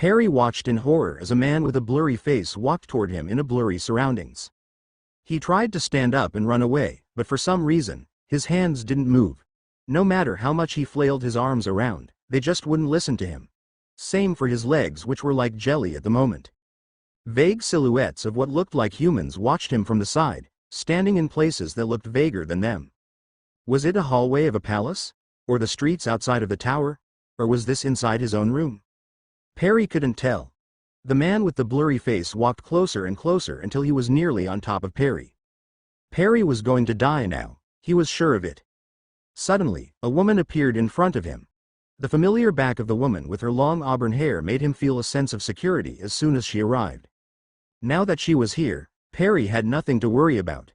Perry watched in horror as a man with a blurry face walked toward him in a blurry surroundings. He tried to stand up and run away, but for some reason, his hands didn't move. No matter how much he flailed his arms around, they just wouldn't listen to him. Same for his legs, which were like jelly at the moment. Vague silhouettes of what looked like humans watched him from the side, standing in places that looked vaguer than them. Was it a hallway of a palace? Or the streets outside of the tower? Or was this inside his own room? Perry couldn't tell. The man with the blurry face walked closer and closer until he was nearly on top of Perry. Perry was going to die now, he was sure of it. Suddenly, a woman appeared in front of him. The familiar back of the woman with her long auburn hair made him feel a sense of security as soon as she arrived. Now that she was here, Perry had nothing to worry about.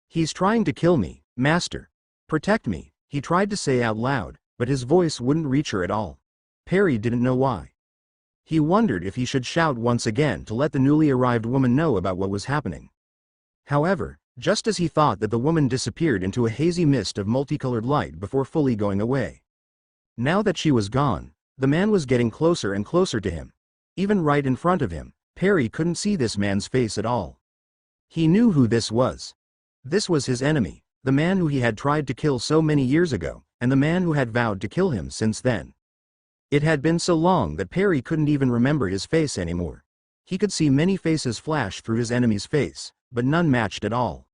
"He's trying to kill me, master. Protect me," he tried to say out loud, but his voice wouldn't reach her at all. Perry didn't know why. He wondered if he should shout once again to let the newly arrived woman know about what was happening. However, just as he thought that, the woman disappeared into a hazy mist of multicolored light before fully going away. Now that she was gone, the man was getting closer and closer to him. Even right in front of him, Perry couldn't see this man's face at all. He knew who this was. This was his enemy, the man who he had tried to kill so many years ago, and the man who had vowed to kill him since then. It had been so long that Perry couldn't even remember his face anymore. He could see many faces flash through his enemy's face, but none matched at all.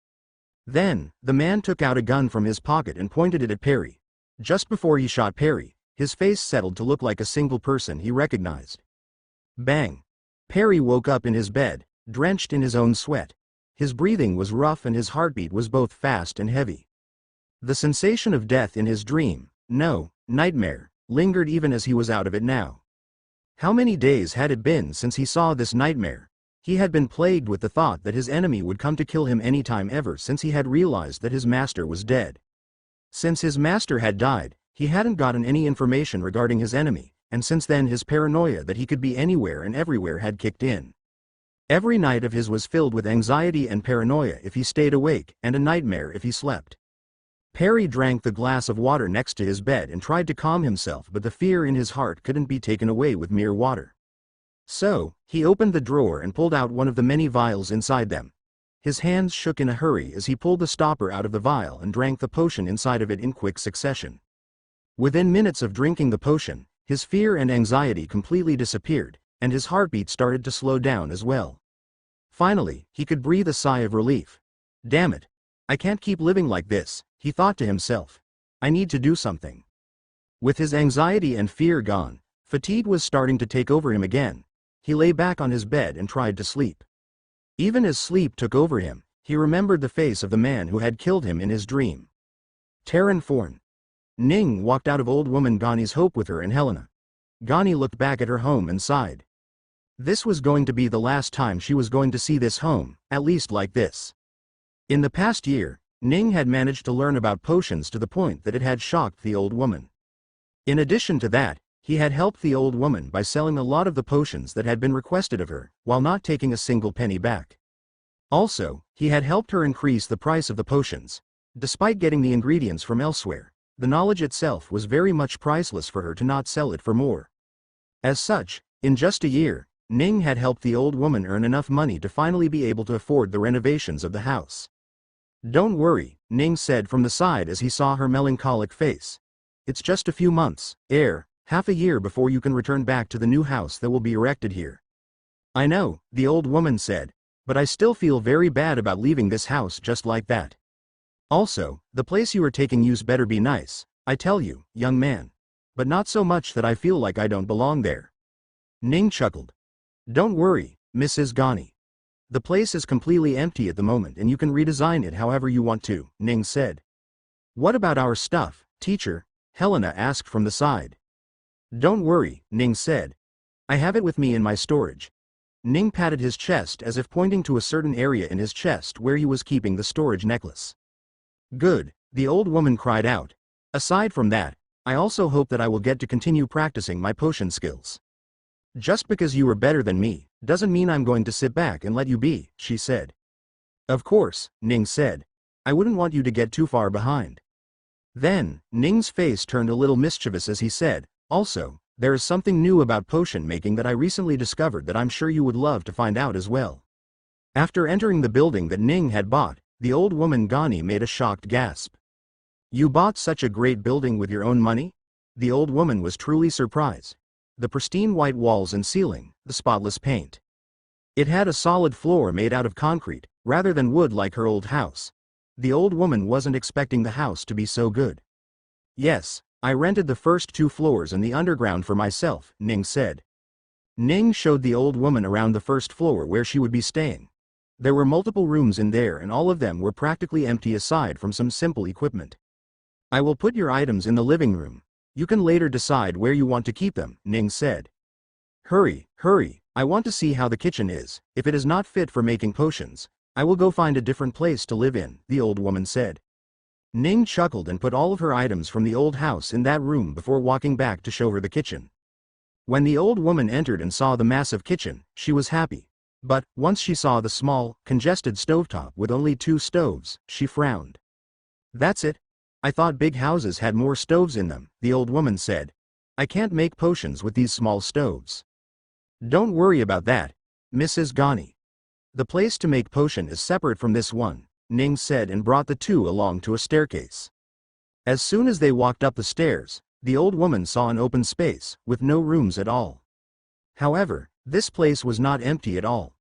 Then, the man took out a gun from his pocket and pointed it at Perry. Just before he shot Perry, his face settled to look like a single person he recognized. Bang! Perry woke up in his bed, drenched in his own sweat. His breathing was rough and his heartbeat was both fast and heavy. The sensation of death in his dream, no, nightmare, lingered even as he was out of it now. How many days had it been since he saw this nightmare? He had been plagued with the thought that his enemy would come to kill him anytime ever since he had realized that his master was dead. Since his master had died, he hadn't gotten any information regarding his enemy, and since then his paranoia that he could be anywhere and everywhere had kicked in. Every night of his was filled with anxiety and paranoia if he stayed awake, and a nightmare if he slept. Perry drank the glass of water next to his bed and tried to calm himself, but the fear in his heart couldn't be taken away with mere water. So, he opened the drawer and pulled out one of the many vials inside them. His hands shook in a hurry as he pulled the stopper out of the vial and drank the potion inside of it in quick succession. Within minutes of drinking the potion, his fear and anxiety completely disappeared, and his heartbeat started to slow down as well. Finally, he could breathe a sigh of relief. "Damn it. I can't keep living like this," he thought to himself. "I need to do something." With his anxiety and fear gone, fatigue was starting to take over him again. He lay back on his bed and tried to sleep. Even as sleep took over him, he remembered the face of the man who had killed him in his dream. Terran Forn. Ning walked out of old woman Gani's hope with her and Helena. Gani looked back at her home and sighed. This was going to be the last time she was going to see this home, at least like this. In the past year, Ning had managed to learn about potions to the point that it had shocked the old woman. In addition to that, he had helped the old woman by selling a lot of the potions that had been requested of her, while not taking a single penny back. Also, he had helped her increase the price of the potions. Despite getting the ingredients from elsewhere, the knowledge itself was very much priceless for her to not sell it for more. As such, in just a year, Ning had helped the old woman earn enough money to finally be able to afford the renovations of the house. "Don't worry," Ning said from the side as he saw her melancholic face. "It's just a few months, half a year before you can return back to the new house that will be erected here." "I know," the old woman said, "but I still feel very bad about leaving this house just like that. Also, the place you are taking use better be nice, I tell you, young man. But not so much that I feel like I don't belong there." Ning chuckled. "Don't worry, Mrs. Gani. The place is completely empty at the moment and you can redesign it however you want to," Ning said. "What about our stuff, teacher?" Helena asked from the side. "Don't worry," Ning said. "I have it with me in my storage." Ning patted his chest as if pointing to a certain area in his chest where he was keeping the storage necklace. "Good," the old woman cried out. "Aside from that, I also hope that I will get to continue practicing my potion skills. Just because you are better than me, doesn't mean I'm going to sit back and let you be," she said. "Of course," Ning said. "I wouldn't want you to get too far behind." Then, Ning's face turned a little mischievous as he said, "Also, There is something new about potion making that I recently discovered that I'm sure you would love to find out as well." After entering the building that Ning had bought, the old woman Gani made a shocked gasp. "You bought such a great building with your own money?" The old woman was truly surprised. The pristine white walls and ceiling, the spotless paint. It had a solid floor made out of concrete, rather than wood like her old house. The old woman wasn't expecting the house to be so good. "Yes, I rented the first 2 floors and the underground for myself," Ning said. Ning showed the old woman around the first floor where she would be staying. There were multiple rooms in there and all of them were practically empty aside from some simple equipment. "I will put your items in the living room. You can later decide where you want to keep them," Ning said. "Hurry, hurry, I want to see how the kitchen is. If it is not fit for making potions, I will go find a different place to live in," the old woman said. Ning chuckled and put all of her items from the old house in that room before walking back to show her the kitchen. When the old woman entered and saw the massive kitchen, she was happy. But, once she saw the small, congested stovetop with only 2 stoves, she frowned. "That's it? I thought big houses had more stoves in them," the old woman said. "I can't make potions with these small stoves." "Don't worry about that, Mrs. Gani. The place to make potion is separate from this one," Ning said and brought the 2 along to a staircase. As soon as they walked up the stairs, the old woman saw an open space, with no rooms at all. However, this place was not empty at all.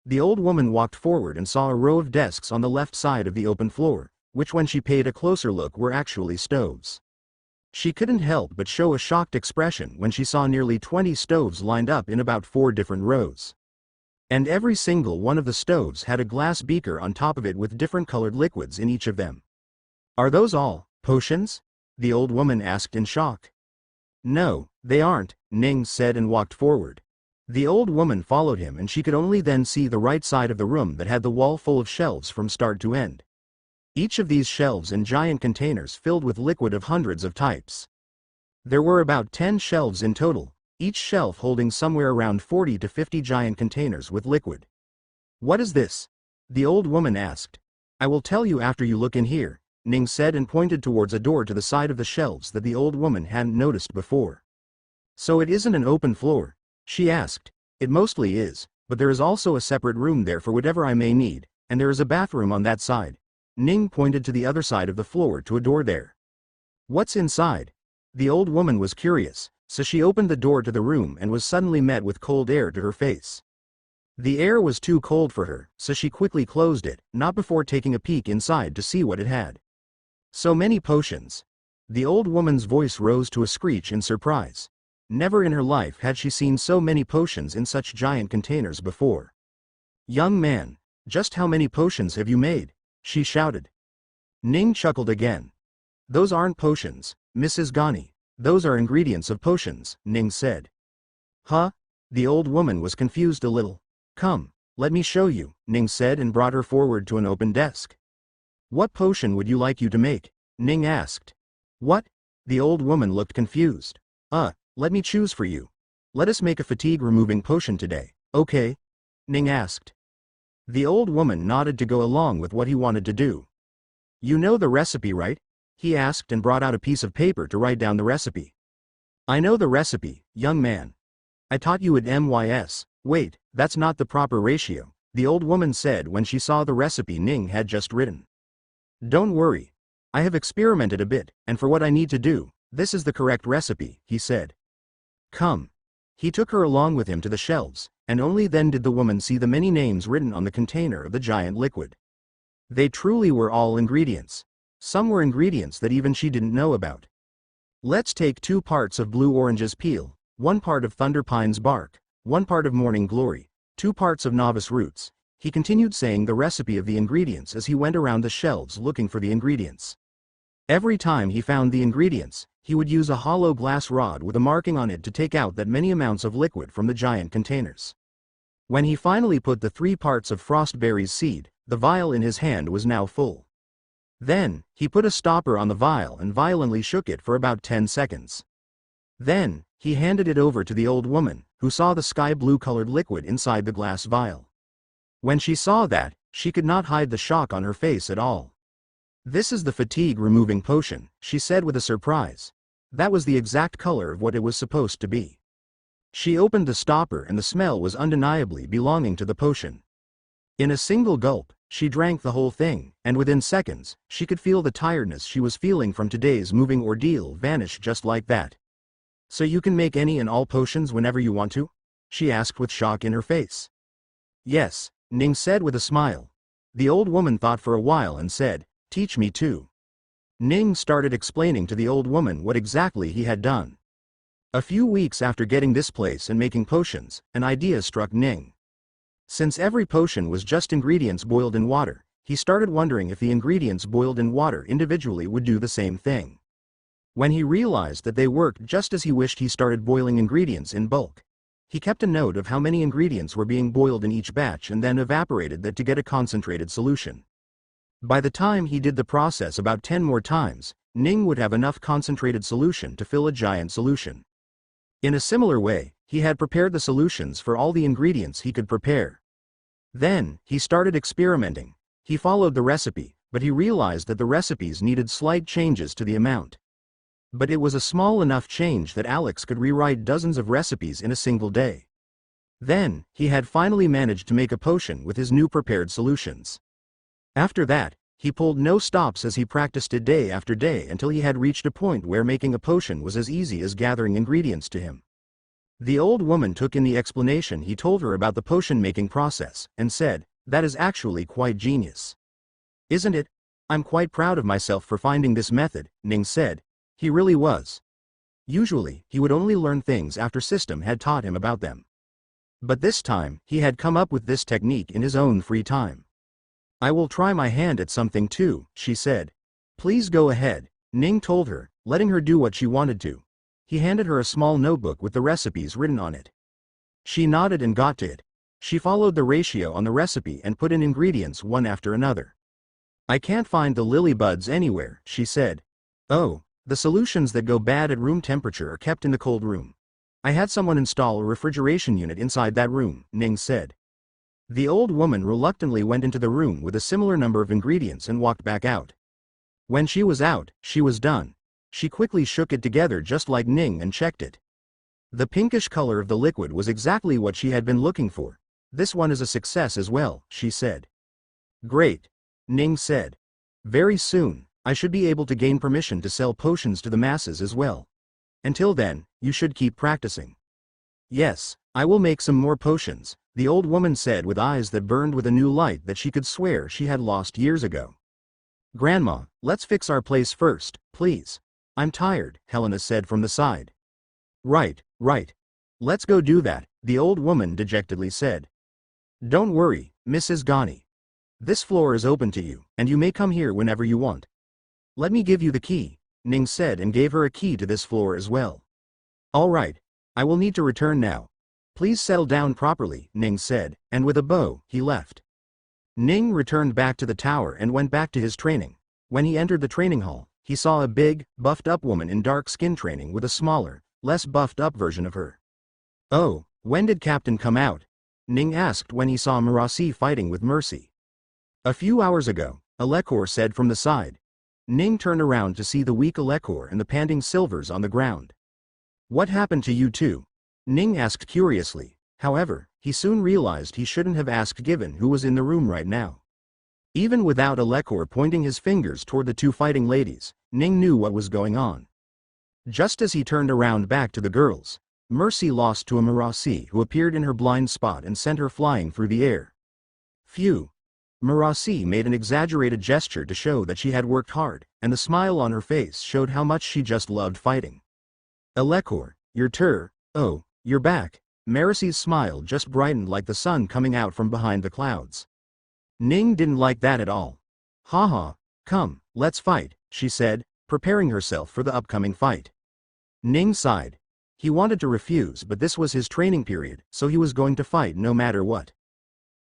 The old woman walked forward and saw a row of desks on the left side of the open floor, which when she paid a closer look were actually stoves. She couldn't help but show a shocked expression when she saw nearly 20 stoves lined up in about 4 different rows. And every single one of the stoves had a glass beaker on top of it with different colored liquids in each of them. "Are those all potions?" the old woman asked in shock. "No, they aren't," Ning said and walked forward. The old woman followed him and she could only then see the right side of the room that had the wall full of shelves from start to end. Each of these shelves in giant containers filled with liquid of hundreds of types. There were about 10 shelves in total, each shelf holding somewhere around 40 to 50 giant containers with liquid. "What is this?" the old woman asked. "I will tell you after you look in here," Ning said and pointed towards a door to the side of the shelves that the old woman hadn't noticed before. "So it isn't an open floor?" she asked. "It mostly is, but there is also a separate room there for whatever I may need, and there is a bathroom on that side." Ning pointed to the other side of the floor to a door there. "What's inside?" The old woman was curious, so she opened the door to the room and was suddenly met with cold air to her face. The air was too cold for her, so she quickly closed it, not before taking a peek inside to see what it had. "So many potions." The old woman's voice rose to a screech in surprise. Never in her life had she seen so many potions in such giant containers before. "Young man, just how many potions have you made?" she shouted. Ning chuckled again. "Those aren't potions, Mrs. Gani. Those are ingredients of potions," Ning said. "Huh?" The old woman was confused a little. "Come, let me show you," Ning said and brought her forward to an open desk. "What potion would you like you to make?" Ning asked. "What?" The old woman looked confused. Let me choose for you. Let us make a fatigue-removing potion today, okay?" Ning asked. The old woman nodded to go along with what he wanted to do. "You know the recipe, right?" he asked and brought out a piece of paper to write down the recipe. "I know the recipe, young man. I taught you at MYS. Wait, that's not the proper ratio," the old woman said when she saw the recipe Ning had just written. "Don't worry. I have experimented a bit, and for what I need to do, this is the correct recipe," he said. "Come." He took her along with him to the shelves, and only then did the woman see the many names written on the container of the giant liquid. They truly were all ingredients. Some were ingredients that even she didn't know about. "Let's take 2 parts of blue orange's peel, 1 part of thunder pine's bark, 1 part of morning glory, 2 parts of novice roots," he continued saying the recipe of the ingredients as he went around the shelves looking for the ingredients. Every time he found the ingredients, he would use a hollow glass rod with a marking on it to take out that many amounts of liquid from the giant containers. When he finally put the 3 parts of frostberry's seed, the vial in his hand was now full. Then, he put a stopper on the vial and violently shook it for about 10 seconds. Then, he handed it over to the old woman, who saw the sky blue colored liquid inside the glass vial. When she saw that, she could not hide the shock on her face at all. "This is the fatigue-removing potion," she said with a surprise. That was the exact color of what it was supposed to be. She opened the stopper and the smell was undeniably belonging to the potion. In a single gulp, she drank the whole thing, and within seconds, she could feel the tiredness she was feeling from today's moving ordeal vanish just like that. "So you can make any and all potions whenever you want to?" she asked with shock in her face. "Yes," Ning said with a smile. The old woman thought for a while and said, "Teach me too." Ning started explaining to the old woman what exactly he had done. A few weeks after getting this place and making potions, an idea struck Ning. Since every potion was just ingredients boiled in water, he started wondering if the ingredients boiled in water individually would do the same thing. When he realized that they worked just as he wished, he started boiling ingredients in bulk. He kept a note of how many ingredients were being boiled in each batch and then evaporated that to get a concentrated solution. By the time he did the process about 10 more times, Ning would have enough concentrated solution to fill a giant solution. In a similar way, he had prepared the solutions for all the ingredients he could prepare. Then, he started experimenting. He followed the recipe, but he realized that the recipes needed slight changes to the amount. But it was a small enough change that Alex could rewrite dozens of recipes in a single day. Then, he had finally managed to make a potion with his new prepared solutions. After that, he pulled no stops as he practiced it day after day until he had reached a point where making a potion was as easy as gathering ingredients to him. The old woman took in the explanation he told her about the potion-making process, and said, "That is actually quite genius. Isn't it? I'm quite proud of myself for finding this method," Ning said. He really was. Usually, he would only learn things after System had taught him about them. But this time, he had come up with this technique in his own free time. "I will try my hand at something too," she said. "Please go ahead," Ning told her, letting her do what she wanted to. He handed her a small notebook with the recipes written on it. She nodded and got to it. She followed the ratio on the recipe and put in ingredients one after another. "I can't find the lily buds anywhere," she said. "Oh, the solutions that go bad at room temperature are kept in the cold room. I had someone install a refrigeration unit inside that room," Ning said. The old woman reluctantly went into the room with a similar number of ingredients and walked back out. When she was out, she was done. She quickly shook it together just like Ning and checked it. The pinkish color of the liquid was exactly what she had been looking for. "This one is a success as well," she said. "Great," Ning said. "Very soon, I should be able to gain permission to sell potions to the masses as well. Until then, you should keep practicing." "Yes, I will make some more potions," the old woman said with eyes that burned with a new light that she could swear she had lost years ago. "Grandma, let's fix our place first, please. I'm tired," Helena said from the side. Right. Let's go do that," the old woman dejectedly said. "Don't worry, Mrs. Ghani. This floor is open to you, and you may come here whenever you want. Let me give you the key," Ning said and gave her a key to this floor as well. "All right. I will need to return now. Please settle down properly," Ning said, and with a bow, he left. Ning returned back to the tower and went back to his training. When he entered the training hall, he saw a big, buffed-up woman in dark skin training with a smaller, less buffed-up version of her. "Oh, when did Captain come out?" Ning asked when he saw Marasi fighting with Mercy. "A few hours ago," Alekor said from the side. Ning turned around to see the weak Alekor and the panting Silvers on the ground. "What happened to you two?" Ning asked curiously. However, he soon realized he shouldn't have asked given who was in the room right now. Even without Alekor pointing his fingers toward the two fighting ladies, Ning knew what was going on. Just as he turned around back to the girls, Mercy lost to a Marasi who appeared in her blind spot and sent her flying through the air. Phew! Marasi made an exaggerated gesture to show that she had worked hard, and the smile on her face showed how much she just loved fighting. "Alekor, oh, you're back." Marasi's smile just brightened like the sun coming out from behind the clouds. Ning didn't like that at all. "Haha, come, let's fight," she said, preparing herself for the upcoming fight. Ning sighed. He wanted to refuse, but this was his training period, so he was going to fight no matter what.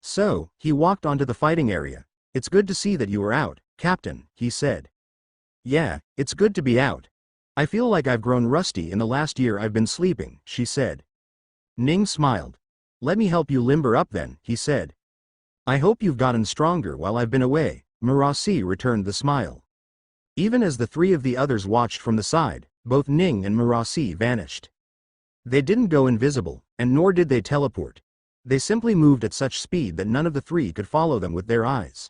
So, he walked onto the fighting area. "It's good to see that you are out, Captain," he said. "Yeah, it's good to be out. I feel like I've grown rusty in the last year I've been sleeping," she said. Ning smiled. "Let me help you limber up then," he said. "I hope you've gotten stronger while I've been away," Marasi returned the smile. Even as the three of the others watched from the side, both Ning and Marasi vanished. They didn't go invisible, and nor did they teleport. They simply moved at such speed that none of the three could follow them with their eyes.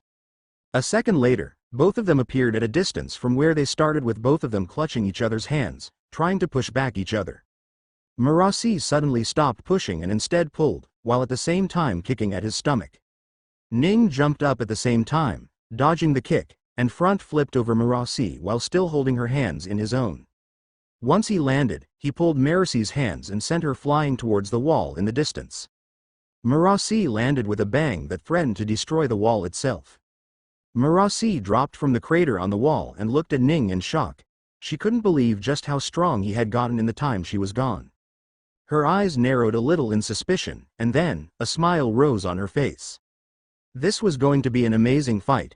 A second later, both of them appeared at a distance from where they started, with both of them clutching each other's hands, trying to push back each other. Marasi suddenly stopped pushing and instead pulled, while at the same time kicking at his stomach. Ning jumped up at the same time, dodging the kick, and front flipped over Marasi while still holding her hands in his own. Once he landed, he pulled Marasi's hands and sent her flying towards the wall in the distance. Marasi landed with a bang that threatened to destroy the wall itself. Marasi dropped from the crater on the wall and looked at Ning in shock. She couldn't believe just how strong he had gotten in the time she was gone. Her eyes narrowed a little in suspicion, and then, a smile rose on her face. This was going to be an amazing fight.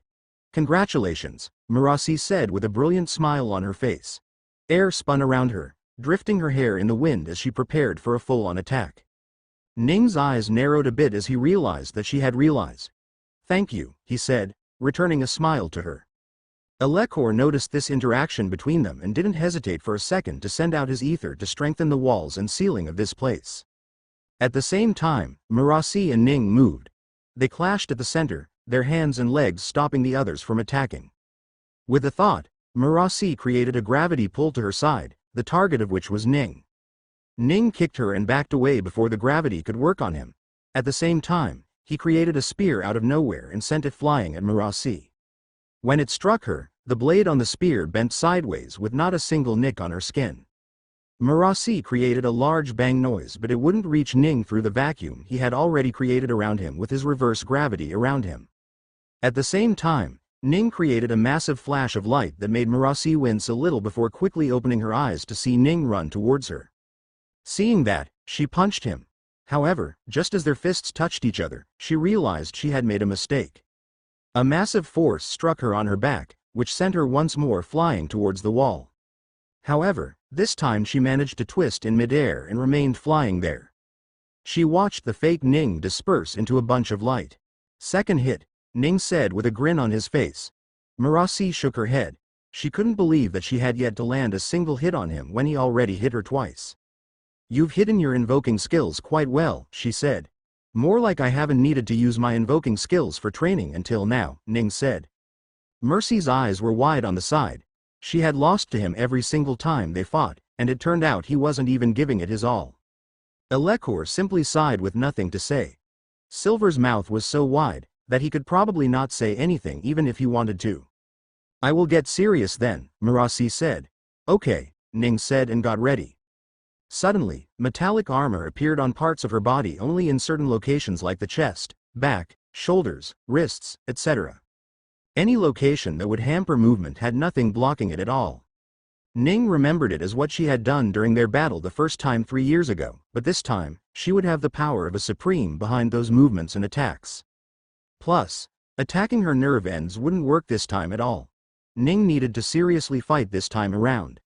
Congratulations, Marasi said with a brilliant smile on her face. Air spun around her, drifting her hair in the wind as she prepared for a full-on attack. Ning's eyes narrowed a bit as he realized that she had realized. Thank you, he said, returning a smile to her. Alekor noticed this interaction between them and didn't hesitate for a second to send out his ether to strengthen the walls and ceiling of this place. At the same time, Marasi and Ning moved. They clashed at the center, their hands and legs stopping the others from attacking. With a thought, Marasi created a gravity pull to her side, the target of which was Ning. Ning kicked her and backed away before the gravity could work on him. At the same time, he created a spear out of nowhere and sent it flying at Marasi. When it struck her, the blade on the spear bent sideways with not a single nick on her skin. Marasi created a large bang noise, but it wouldn't reach Ning through the vacuum he had already created around him with his reverse gravity around him. At the same time, Ning created a massive flash of light that made Marasi wince a little before quickly opening her eyes to see Ning run towards her. Seeing that, she punched him. However, just as their fists touched each other, she realized she had made a mistake. A massive force struck her on her back, which sent her once more flying towards the wall. However, this time she managed to twist in midair and remained flying there. She watched the fake Ning disperse into a bunch of light. Second hit, Ning said with a grin on his face. Marasi shook her head. She couldn't believe that she had yet to land a single hit on him when he already hit her twice. You've hidden your invoking skills quite well, she said. More like I haven't needed to use my invoking skills for training until now, Ning said. Mercy's eyes were wide on the side. She had lost to him every single time they fought, and it turned out he wasn't even giving it his all. Alekor simply sighed with nothing to say. Silver's mouth was so wide that he could probably not say anything even if he wanted to. I will get serious then, Marasi said. Okay, Ning said and got ready. Suddenly, metallic armor appeared on parts of her body only in certain locations like the chest, back, shoulders, wrists, etc. Any location that would hamper movement had nothing blocking it at all. Ning remembered it as what she had done during their battle the first time 3 years ago, but this time, she would have the power of a supreme behind those movements and attacks. Plus, attacking her nerve ends wouldn't work this time at all. Ning needed to seriously fight this time around.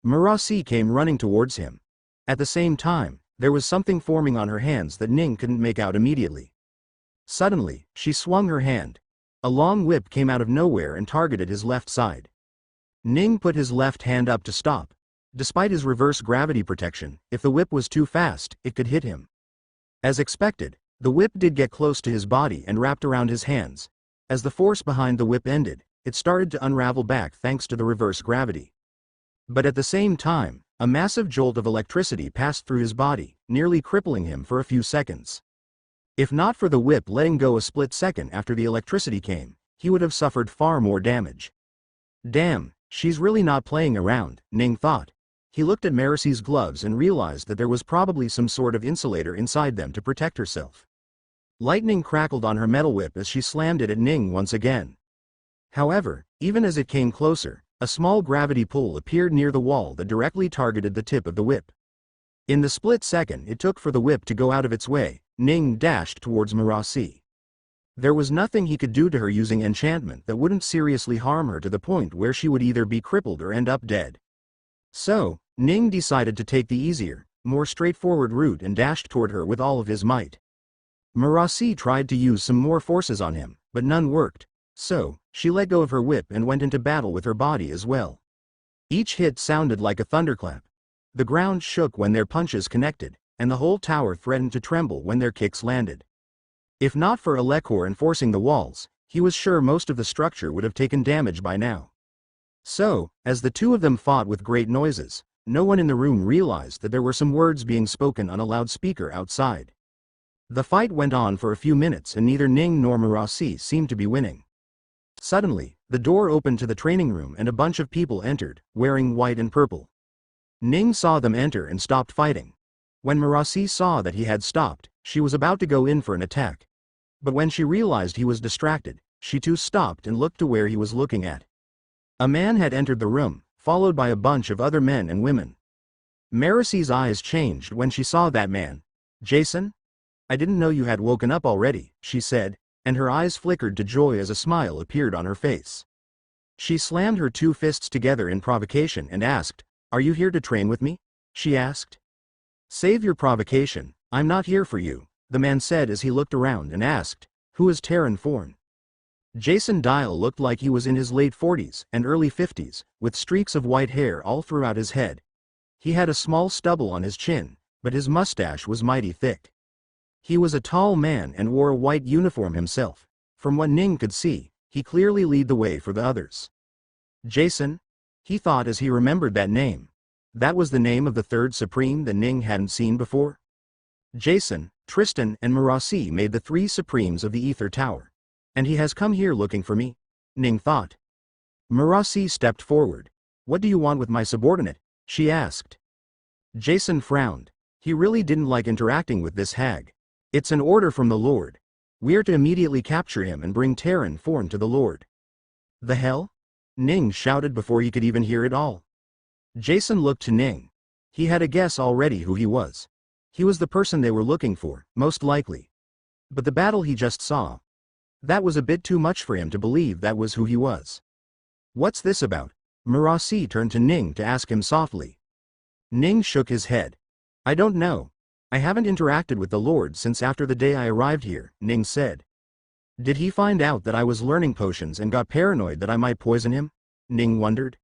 Marasi came running towards him. At the same time, there was something forming on her hands that Ning couldn't make out immediately. Suddenly, she swung her hand. A long whip came out of nowhere and targeted his left side. Ning put his left hand up to stop. Despite his reverse gravity protection, if the whip was too fast, it could hit him. As expected, the whip did get close to his body and wrapped around his hands. As the force behind the whip ended, it started to unravel back thanks to the reverse gravity. But at the same time, a massive jolt of electricity passed through his body, nearly crippling him for a few seconds. If not for the whip letting go a split second after the electricity came, he would have suffered far more damage. Damn, she's really not playing around, Ning thought. He looked at Marasi's gloves and realized that there was probably some sort of insulator inside them to protect herself. Lightning crackled on her metal whip as she slammed it at Ning once again. However, even as it came closer, a small gravity pull appeared near the wall that directly targeted the tip of the whip. In the split second it took for the whip to go out of its way, Ning dashed towards Marasi. There was nothing he could do to her using enchantment that wouldn't seriously harm her to the point where she would either be crippled or end up dead. So, Ning decided to take the easier, more straightforward route and dashed toward her with all of his might. Marasi tried to use some more forces on him, but none worked. So, she let go of her whip and went into battle with her body as well. Each hit sounded like a thunderclap. The ground shook when their punches connected, and the whole tower threatened to tremble when their kicks landed. If not for Alekor enforcing the walls, he was sure most of the structure would have taken damage by now. So, as the two of them fought with great noises, no one in the room realized that there were some words being spoken on a loudspeaker outside. The fight went on for a few minutes and neither Ning nor Marasi seemed to be winning. Suddenly, the door opened to the training room and a bunch of people entered, wearing white and purple. Ning saw them enter and stopped fighting. When Marasi saw that he had stopped, she was about to go in for an attack. But when she realized he was distracted, she too stopped and looked to where he was looking at. A man had entered the room, followed by a bunch of other men and women. Marasi's eyes changed when she saw that man. "Jason? I didn't know you had woken up already," she said, and her eyes flickered to joy as a smile appeared on her face. She slammed her two fists together in provocation and asked, "Are you here to train with me?" she asked. "Save your provocation, I'm not here for you," the man said as he looked around and asked, "Who is Terran Forn?" Jason Dial looked like he was in his late 40s and early 50s, with streaks of white hair all throughout his head. He had a small stubble on his chin, but his mustache was mighty thick. He was a tall man and wore a white uniform himself. From what Ning could see, he clearly led the way for the others. Jason? He thought as he remembered that name. That was the name of the third Supreme that Ning hadn't seen before? Jason, Tristan and Marasi made the three Supremes of the Ether Tower. And he has come here looking for me? Ning thought. Marasi stepped forward. "What do you want with my subordinate?" she asked. Jason frowned. He really didn't like interacting with this hag. "It's an order from the Lord. We're to immediately capture him and bring Terran Forn to the Lord." "The hell?" Ning shouted before he could even hear it all. Jason looked to Ning. He had a guess already who he was. He was the person they were looking for, most likely. But the battle he just saw. That was a bit too much for him to believe that was who he was. "What's this about?" Marasi turned to Ning to ask him softly. Ning shook his head. "I don't know. I haven't interacted with the Lord since after the day I arrived here," Ning said. "Did he find out that I was learning potions and got paranoid that I might poison him?" Ning wondered.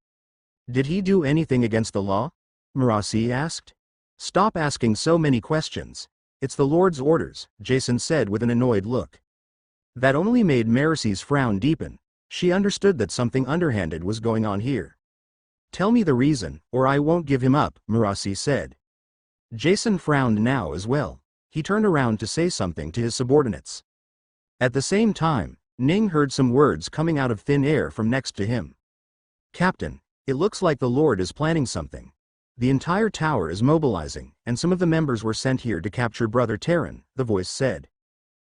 "Did he do anything against the law?" Marasi asked. "Stop asking so many questions. It's the Lord's orders," Jason said with an annoyed look. That only made Marasi's frown deepen. She understood that something underhanded was going on here. "Tell me the reason, or I won't give him up," Marasi said. Jason frowned now as well. He turned around to say something to his subordinates. At the same time, Ning heard some words coming out of thin air from next to him. "Captain, it looks like the Lord is planning something. The entire tower is mobilizing, and some of the members were sent here to capture Brother Terran," the voice said.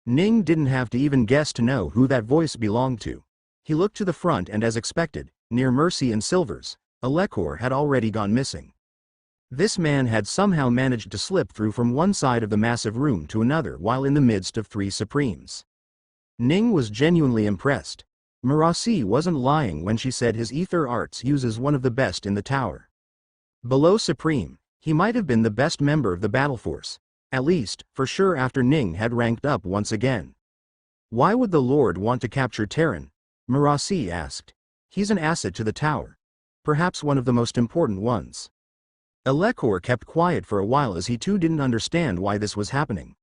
Ning didn't have to even guess to know who that voice belonged to. He looked to the front and as expected, near Mercy and Silvers, Alekor had already gone missing. This man had somehow managed to slip through from one side of the massive room to another while in the midst of three Supremes. Ning was genuinely impressed. Marasi wasn't lying when she said his ether arts uses one of the best in the tower. Below Supreme, he might have been the best member of the battle force. At least, for sure after Ning had ranked up once again. "Why would the Lord want to capture Terran?" Marasi asked. "He's an asset to the tower. Perhaps one of the most important ones." Alekor kept quiet for a while as he too didn't understand why this was happening.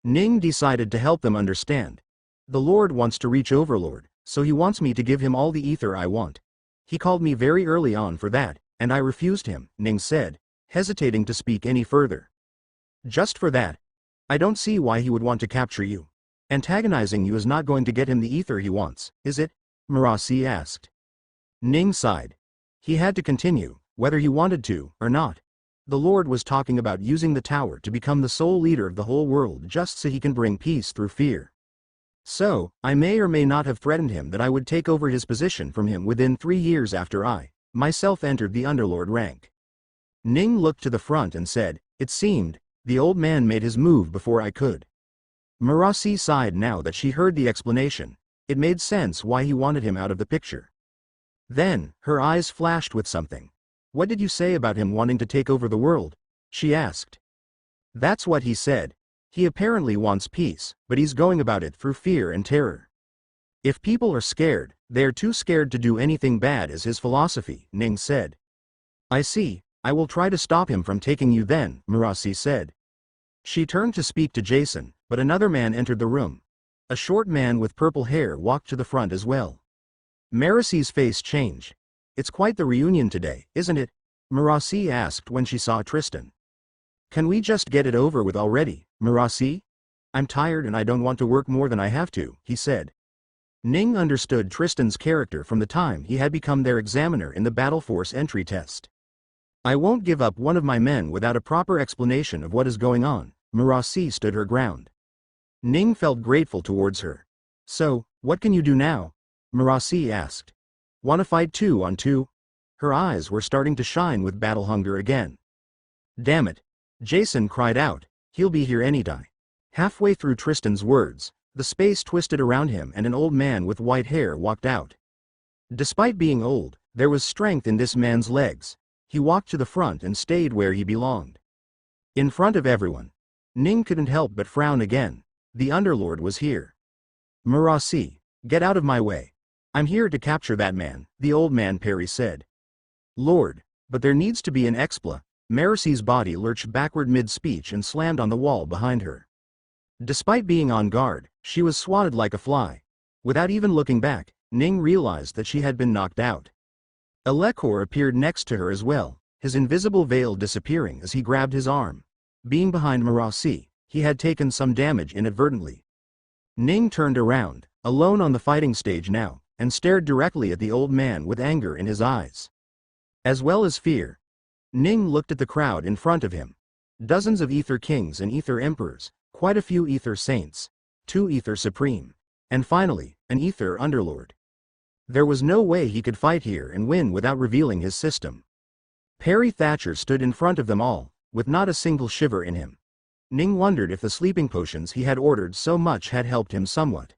Ning decided to help them understand. "The Lord wants to reach Overlord, so he wants me to give him all the ether I want. He called me very early on for that, and I refused him," Ning said, hesitating to speak any further. "Just for that? I don't see why he would want to capture you. Antagonizing you is not going to get him the ether he wants, is it?" Marasi asked. Ning sighed. He had to continue, whether he wanted to or not. The Lord was talking about using the tower to become the sole leader of the whole world just so he can bring peace through fear. So, I may or may not have threatened him that I would take over his position from him within 3 years after I, myself entered the Underlord rank. Ning looked to the front and said, "It seemed, the old man made his move before I could." Marasi sighed now that she heard the explanation. It made sense why he wanted him out of the picture. Then, her eyes flashed with something. "What did you say about him wanting to take over the world?" she asked. "That's what he said. He apparently wants peace, but he's going about it through fear and terror. If people are scared, they are too scared to do anything bad is his philosophy," Ning said. I see, I will try to stop him from taking you then, Murasi said. She turned to speak to Jason, but another man entered the room. A short man with purple hair walked to the front as well. Murasi's face changed. It's quite the reunion today, isn't it? Murasi asked when she saw Tristan. Can we just get it over with already, Murasi? I'm tired and I don't want to work more than I have to, he said. Ning understood Tristan's character from the time he had become their examiner in the battle force entry test. I won't give up one of my men without a proper explanation of what is going on. Murasi stood her ground. Ning felt grateful towards her. So, what can you do now? Murasi asked. Want to fight 2-on-2? Her eyes were starting to shine with battle hunger again. Damn it! Jason cried out, he'll be here anytime. Halfway through Tristan's words, the space twisted around him and an old man with white hair walked out. Despite being old, there was strength in this man's legs. He walked to the front and stayed where he belonged. In front of everyone. Ning couldn't help but frown again. The Underlord was here. Murasi, get out of my way. I'm here to capture that man, the old man Perry said. Lord, but there needs to be an expla. Murasi's body lurched backward mid-speech and slammed on the wall behind her. Despite being on guard, she was swatted like a fly. Without even looking back, Ning realized that she had been knocked out. Alekor appeared next to her as well, his invisible veil disappearing as he grabbed his arm. Being behind Murasi, he had taken some damage inadvertently. Ning turned around, alone on the fighting stage now, and stared directly at the old man with anger in his eyes. As well as fear. Ning looked at the crowd in front of him. Dozens of Ether Kings and Ether Emperors, quite a few Ether Saints, 2 Ether Supreme, and finally, an Ether Underlord. There was no way he could fight here and win without revealing his system. Perry Thatcher stood in front of them all, with not a single shiver in him. Ning wondered if the sleeping potions he had ordered so much had helped him somewhat.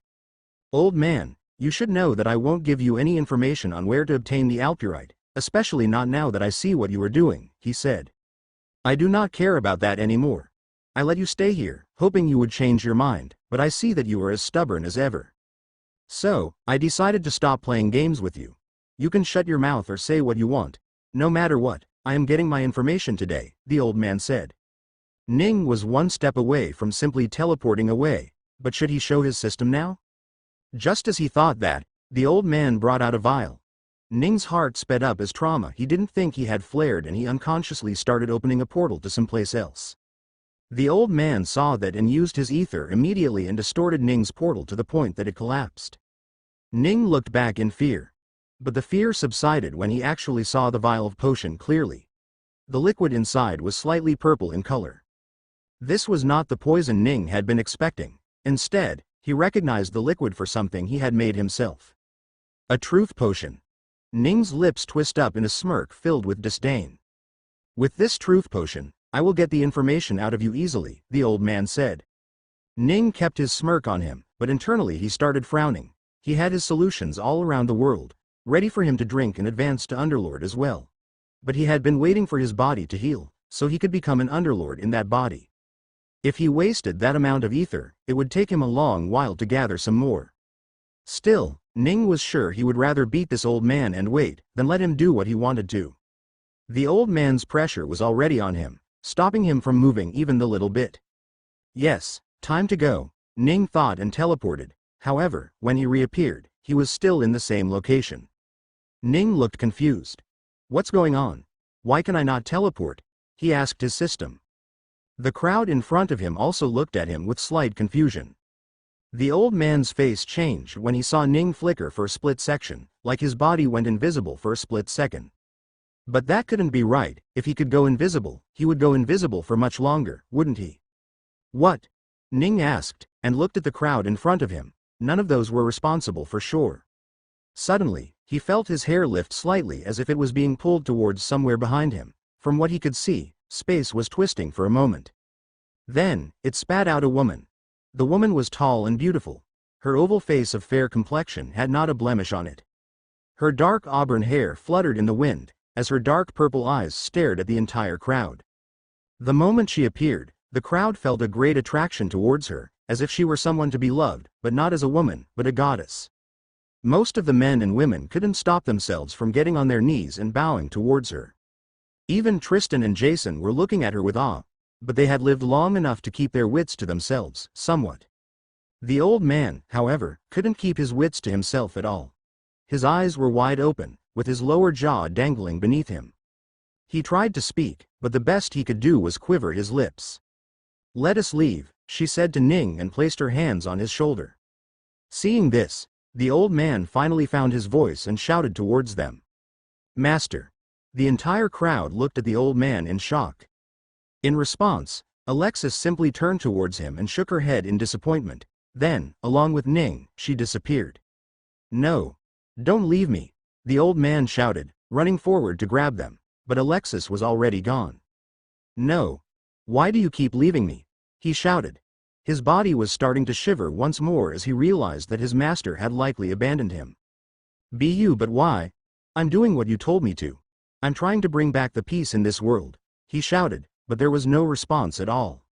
Old man, you should know that I won't give you any information on where to obtain the Alpurite, especially not now that I see what you are doing, he said. I do not care about that anymore. I let you stay here, hoping you would change your mind, but I see that you are as stubborn as ever. So, I decided to stop playing games with you. You can shut your mouth or say what you want. No matter what, I am getting my information today, the old man said. Ning was one step away from simply teleporting away, but should he show his system now? Just as he thought that, the old man brought out a vial. Ning's heart sped up as trauma he didn't think he had flared and he unconsciously started opening a portal to someplace else. The old man saw that and used his ether immediately and distorted Ning's portal to the point that it collapsed. Ning looked back in fear. But the fear subsided when he actually saw the vial of potion clearly. The liquid inside was slightly purple in color. This was not the poison Ning had been expecting. Instead, he recognized the liquid for something he had made himself. A truth potion. Ning's lips twist up in a smirk filled with disdain. With this truth potion, I will get the information out of you easily, the old man said. Ning kept his smirk on him, but internally he started frowning. He had his solutions all around the world, ready for him to drink and advance to Underlord as well. But he had been waiting for his body to heal, so he could become an Underlord in that body. If he wasted that amount of ether, it would take him a long while to gather some more. Still, Ning was sure he would rather beat this old man and wait, than let him do what he wanted to. The old man's pressure was already on him, stopping him from moving even the little bit. Yes, time to go, Ning thought and teleported. However, when he reappeared, he was still in the same location. Ning looked confused. What's going on? Why can I not teleport? He asked his system. The crowd in front of him also looked at him with slight confusion. The old man's face changed when he saw Ning flicker for a split section, like his body went invisible for a split second. But that couldn't be right. If he could go invisible, he would go invisible for much longer, wouldn't he? What? Ning asked, and looked at the crowd in front of him. None of those were responsible for sure. Suddenly, he felt his hair lift slightly as if it was being pulled towards somewhere behind him. From what he could see, space was twisting for a moment. Then, it spat out a woman. The woman was tall and beautiful. Her oval face of fair complexion had not a blemish on it. Her dark auburn hair fluttered in the wind, as her dark purple eyes stared at the entire crowd. The moment she appeared, the crowd felt a great attraction towards her, as if she were someone to be loved, but not as a woman, but a goddess. Most of the men and women couldn't stop themselves from getting on their knees and bowing towards her. Even Tristan and Jason were looking at her with awe, but they had lived long enough to keep their wits to themselves, somewhat. The old man, however, couldn't keep his wits to himself at all. His eyes were wide open, with his lower jaw dangling beneath him. He tried to speak, but the best he could do was quiver his lips. "Let us leave," she said to Ning and placed her hands on his shoulder. Seeing this, the old man finally found his voice and shouted towards them. "Master!" The entire crowd looked at the old man in shock. In response, Alexis simply turned towards him and shook her head in disappointment. Then, along with Ning, she disappeared. "No! Don't leave me!" the old man shouted, running forward to grab them, but Alexis was already gone. "No! Why do you keep leaving me?" he shouted. His body was starting to shiver once more as he realized that his master had likely abandoned him. But why? I'm doing what you told me to. I'm trying to bring back the peace in this world," he shouted, but there was no response at all.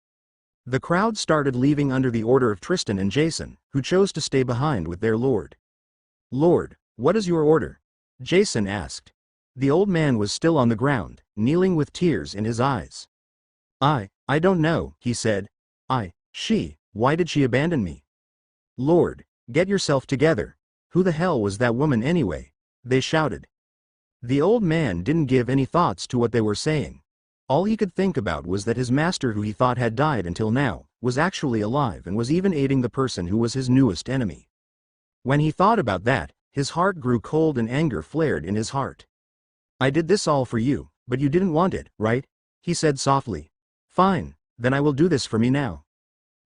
The crowd started leaving under the order of Tristan and Jason, who chose to stay behind with their lord. "Lord, what is your order?" Jason asked. The old man was still on the ground, kneeling with tears in his eyes. I don't know," he said. Why did she abandon me?" "Lord, get yourself together. Who the hell was that woman anyway?" they shouted. The old man didn't give any thoughts to what they were saying. All he could think about was that his master, who he thought had died until now, was actually alive and was even aiding the person who was his newest enemy. When he thought about that, his heart grew cold and anger flared in his heart. "I did this all for you, but you didn't want it, right?" he said softly. "Fine, then I will do this for me now."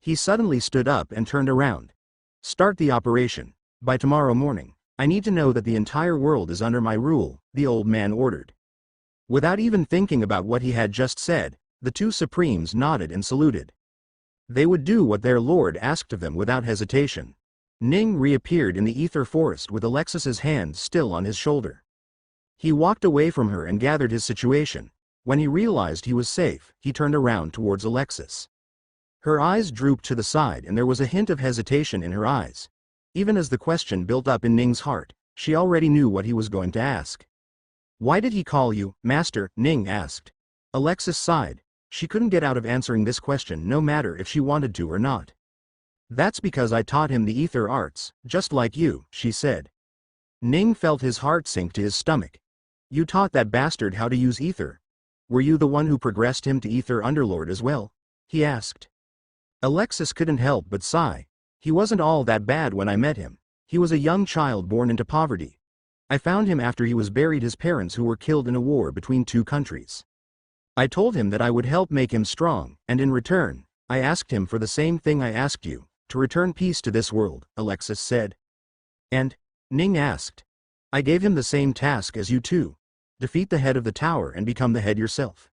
He suddenly stood up and turned around. "Start the operation. By tomorrow morning, I need to know that the entire world is under my rule," the old man ordered. Without even thinking about what he had just said, the two supremes nodded and saluted. They would do what their lord asked of them without hesitation. Ning reappeared in the ether forest with Alexis's hand still on his shoulder. He walked away from her and gathered his situation. When he realized he was safe, he turned around towards Alexis. Her eyes drooped to the side and there was a hint of hesitation in her eyes. Even as the question built up in Ning's heart, she already knew what he was going to ask. "Why did he call you, Master?" Ning asked. Alexis sighed. She couldn't get out of answering this question no matter if she wanted to or not. "That's because I taught him the ether arts, just like you," she said. Ning felt his heart sink to his stomach. "You taught that bastard how to use ether? Were you the one who progressed him to ether underlord as well?" he asked. Alexis couldn't help but sigh. "He wasn't all that bad when I met him. He was a young child born into poverty. I found him after he was buried his parents who were killed in a war between two countries. I told him that I would help make him strong, and in return, I asked him for the same thing I asked you, to return peace to this world," Alexis said. "And?" Ning asked. "I gave him the same task as you too. Defeat the head of the tower and become the head yourself."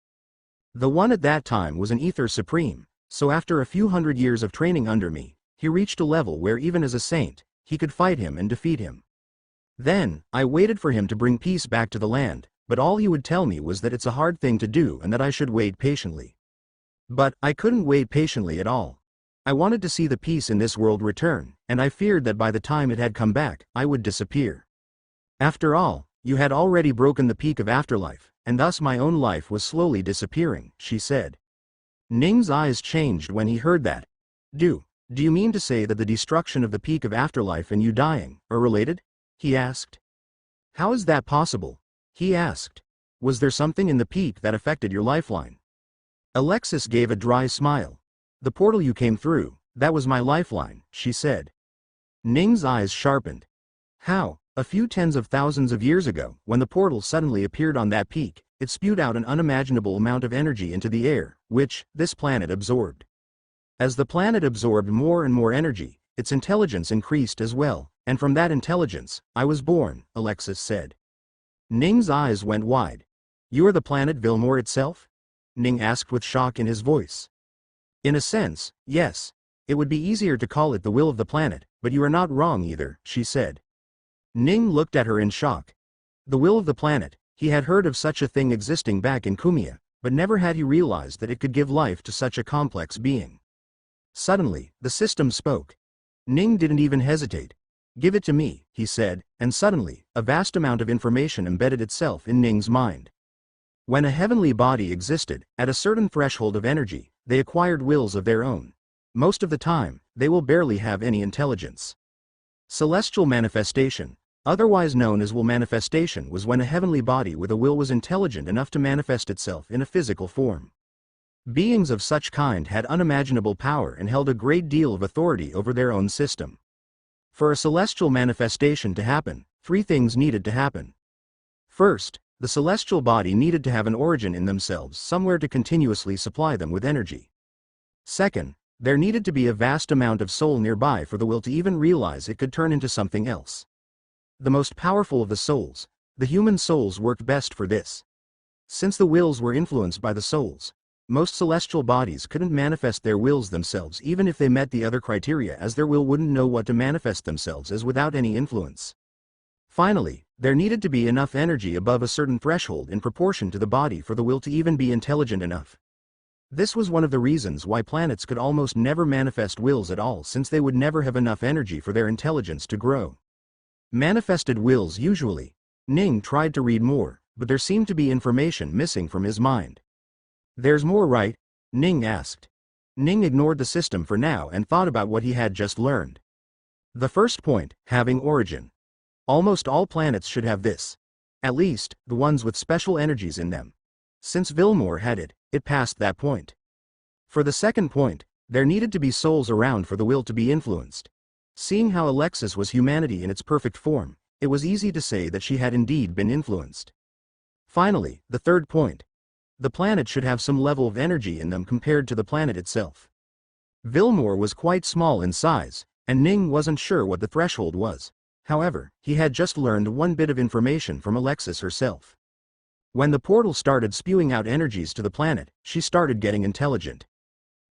The one at that time was an ether supreme, so after a few hundred years of training under me, he reached a level where even as a saint, he could fight him and defeat him. Then, I waited for him to bring peace back to the land, but all he would tell me was that it's a hard thing to do and that I should wait patiently. But I couldn't wait patiently at all. I wanted to see the peace in this world return, and I feared that by the time it had come back, I would disappear. After all, you had already broken the peak of afterlife, and thus my own life was slowly disappearing," she said. Ning's eyes changed when he heard that. Do you mean to say that the destruction of the peak of afterlife and you dying are related?" he asked. "How is that possible?" he asked. "Was there something in the peak that affected your lifeline?" Alexis gave a dry smile. "The portal you came through, that was my lifeline," she said. Ning's eyes sharpened. "How?" "A few tens of thousands of years ago, when the portal suddenly appeared on that peak, it spewed out an unimaginable amount of energy into the air, which this planet absorbed. As the planet absorbed more and more energy, its intelligence increased as well, and from that intelligence, I was born," Alexis said. Ning's eyes went wide. "You are the planet Vilmore itself?" Ning asked with shock in his voice. "In a sense, yes. It would be easier to call it the will of the planet, but you are not wrong either," she said. Ning looked at her in shock. The will of the planet, he had heard of such a thing existing back in Kumia, but never had he realized that it could give life to such a complex being. Suddenly, the system spoke. Ning didn't even hesitate. "Give it to me," he said, and suddenly, a vast amount of information embedded itself in Ning's mind. When a heavenly body existed, at a certain threshold of energy, they acquired wills of their own. Most of the time, they will barely have any intelligence. Celestial manifestation, otherwise known as will manifestation, was when a heavenly body with a will was intelligent enough to manifest itself in a physical form. Beings of such kind had unimaginable power and held a great deal of authority over their own system. For a celestial manifestation to happen, 3 things needed to happen. First, the celestial body needed to have an origin in themselves, somewhere to continuously supply them with energy. Second, there needed to be a vast amount of soul nearby for the will to even realize it could turn into something else. The most powerful of the souls, the human souls, worked best for this. Since the wills were influenced by the souls, most celestial bodies couldn't manifest their wills themselves even if they met the other criteria, as their will wouldn't know what to manifest themselves as without any influence. Finally, there needed to be enough energy above a certain threshold in proportion to the body for the will to even be intelligent enough. This was one of the reasons why planets could almost never manifest wills at all, since they would never have enough energy for their intelligence to grow. Manifested wills usually. Ning tried to read more, but there seemed to be information missing from his mind. "There's more, right?" Ning asked. Ning ignored the system for now and thought about what he had just learned. The first point, having origin. Almost all planets should have this. At least, the ones with special energies in them. Since Vilmore had it, it passed that point. For the second point, there needed to be souls around for the will to be influenced. Seeing how Alexis was humanity in its perfect form, it was easy to say that she had indeed been influenced. Finally, the third point. The planet should have some level of energy in them compared to the planet itself. Vilmore was quite small in size, and Ning wasn't sure what the threshold was. However, he had just learned one bit of information from Alexis herself. When the portal started spewing out energies to the planet, she started getting intelligent.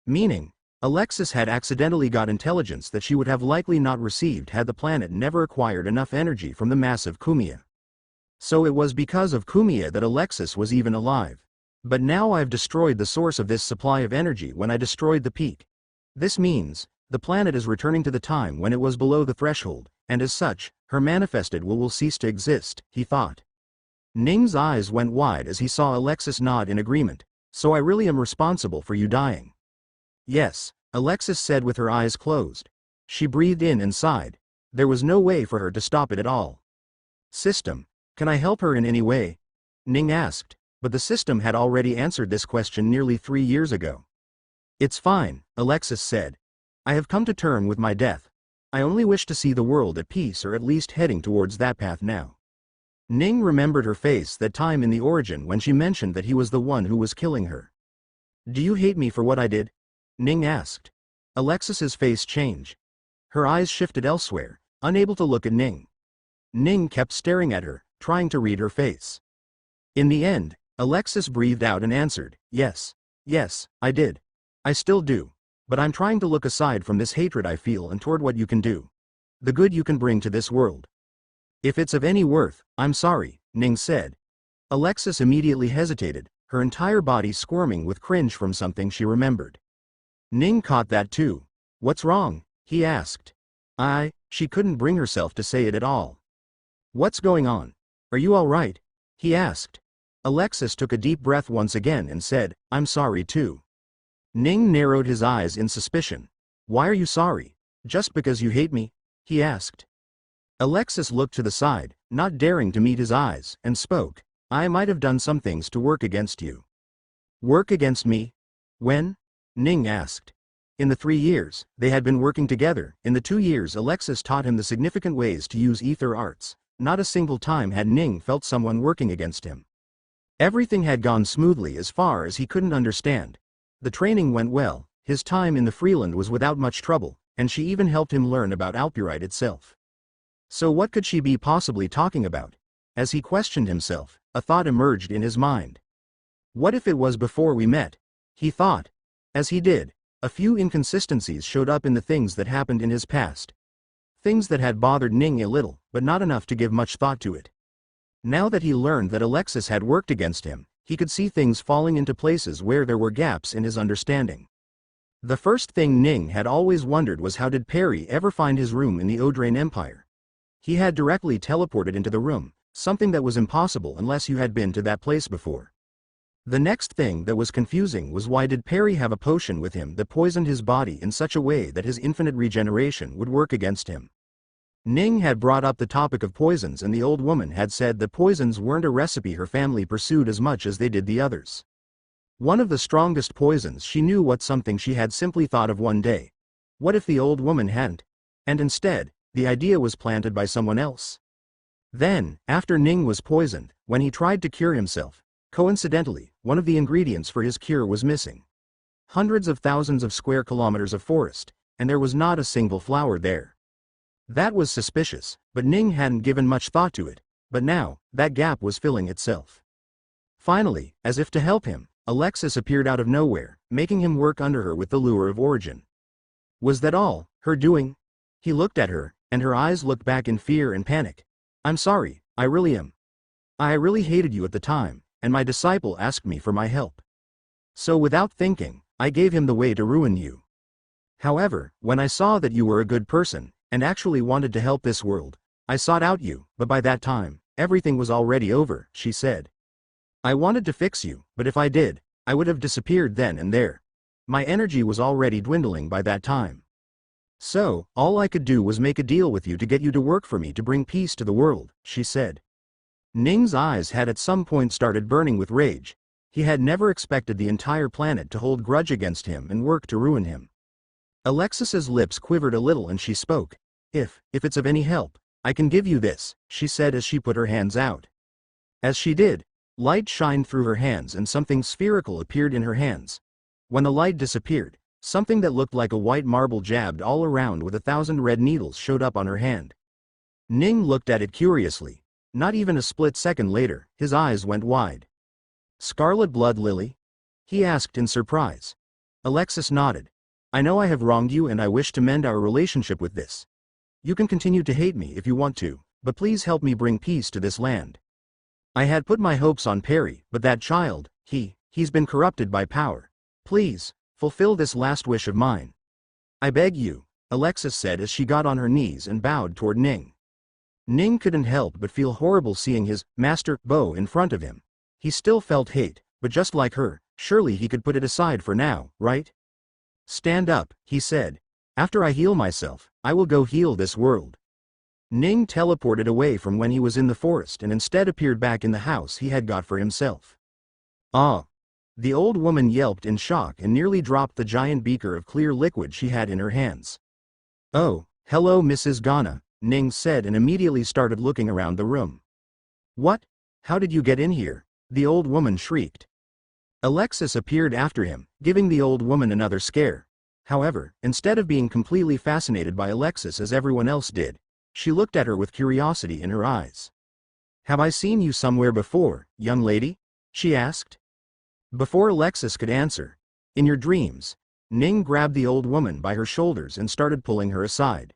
Meaning, Alexis had accidentally got intelligence that she would have likely not received had the planet never acquired enough energy from the massive Kumia. So it was because of Kumia that Alexis was even alive. But now I've destroyed the source of this supply of energy when I destroyed the peak. This means, the planet is returning to the time when it was below the threshold, and as such, her manifested will cease to exist, he thought. Ning's eyes went wide as he saw Alexis nod in agreement. "So I really am responsible for you dying?" "Yes," Alexis said with her eyes closed. She breathed in and sighed. There was no way for her to stop it at all. "System, can I help her in any way?" Ning asked, but the system had already answered this question nearly 3 years ago. "It's fine," Alexis said. "I have come to terms with my death. I only wish to see the world at peace, or at least heading towards that path now." Ning remembered her face that time in the origin when she mentioned that he was the one who was killing her. "Do you hate me for what I did?" Ning asked. Alexis's face changed. Her eyes shifted elsewhere, unable to look at Ning. Ning kept staring at her, trying to read her face. In the end, Alexis breathed out and answered, "Yes. Yes, I did. I still do. But I'm trying to look aside from this hatred I feel and toward what you can do. The good you can bring to this world. If it's of any worth, I'm sorry," Ning said. Alexis immediately hesitated, her entire body squirming with cringe from something she remembered. Ning caught that too. "What's wrong?" he asked. She couldn't bring herself to say it at all. "What's going on? Are you all right?" he asked. Alexis took a deep breath once again and said, "I'm sorry too." Ning narrowed his eyes in suspicion. "Why are you sorry? Just because you hate me?" he asked. Alexis looked to the side, not daring to meet his eyes, and spoke. "I might have done some things to work against you." "Work against me? When?" Ning asked. In the 3 years they had been working together, in the 2 years Alexis taught him the significant ways to use ether arts. Not a single time had Ning felt someone working against him. Everything had gone smoothly as far as he couldn't understand. The training went well, his time in the Freeland was without much trouble, and she even helped him learn about Alpurite itself. So what could she be possibly talking about? As he questioned himself, a thought emerged in his mind. What if it was before we met? He thought. As he did, a few inconsistencies showed up in the things that happened in his past. Things that had bothered Ning a little, but not enough to give much thought to it. Now that he learned that Alexis had worked against him, he could see things falling into places where there were gaps in his understanding. The first thing Ning had always wondered was how did Perry ever find his room in the Odrain Empire? He had directly teleported into the room, something that was impossible unless you had been to that place before. The next thing that was confusing was why did Perry have a potion with him that poisoned his body in such a way that his infinite regeneration would work against him? Ning had brought up the topic of poisons and the old woman had said that poisons weren't a recipe her family pursued as much as they did the others. One of the strongest poisons she knew what something she had simply thought of one day. What if the old woman hadn't? And instead, the idea was planted by someone else. Then, after Ning was poisoned, when he tried to cure himself, coincidentally, one of the ingredients for his cure was missing. Hundreds of thousands of square kilometers of forest, and there was not a single flower there. That was suspicious, but Ning hadn't given much thought to it, but now, that gap was filling itself. Finally, as if to help him, Alexis appeared out of nowhere, making him work under her with the lure of origin. Was that all, her doing? He looked at her, and her eyes looked back in fear and panic. I'm sorry, I really am. I really hated you at the time, and my disciple asked me for my help. So without thinking, I gave him the way to ruin you. However, when I saw that you were a good person, and actually wanted to help this world, I sought out you, but by that time, everything was already over, she said. I wanted to fix you, but if I did, I would have disappeared then and there. My energy was already dwindling by that time. So, all I could do was make a deal with you to get you to work for me to bring peace to the world, she said. Ning's eyes had at some point started burning with rage. He had never expected the entire planet to hold grudge against him and work to ruin him. Alexis's lips quivered a little and she spoke. If it's of any help, I can give you this, she said as she put her hands out. As she did, light shined through her hands and something spherical appeared in her hands. When the light disappeared, something that looked like a white marble jabbed all around with 1,000 red needles showed up on her hand. Ning looked at it curiously. Not even a split second later, his eyes went wide. Scarlet blood lily? He asked in surprise. Alexis nodded. I know I have wronged you and I wish to mend our relationship with this. You can continue to hate me if you want to, but please help me bring peace to this land. I had put my hopes on Perry, but that child, he's been corrupted by power. Please, fulfill this last wish of mine. I beg you, Alexis said as she got on her knees and bowed toward Ning. Ning couldn't help but feel horrible seeing his master bow in front of him. He still felt hate, but just like her, surely he could put it aside for now, right? Stand up, he said. After I heal myself, I will go heal this world. Ning teleported away from when he was in the forest and instead appeared back in the house he had got for himself. Ah! The old woman yelped in shock and nearly dropped the giant beaker of clear liquid she had in her hands. Oh, hello Mrs. Ghana, Ning said and immediately started looking around the room. What? How did you get in here? The old woman shrieked. Alexis appeared after him, giving the old woman another scare. However, instead of being completely fascinated by Alexis as everyone else did, she looked at her with curiosity in her eyes. Have I seen you somewhere before, young lady? She asked. Before Alexis could answer, in your dreams, Ning grabbed the old woman by her shoulders and started pulling her aside.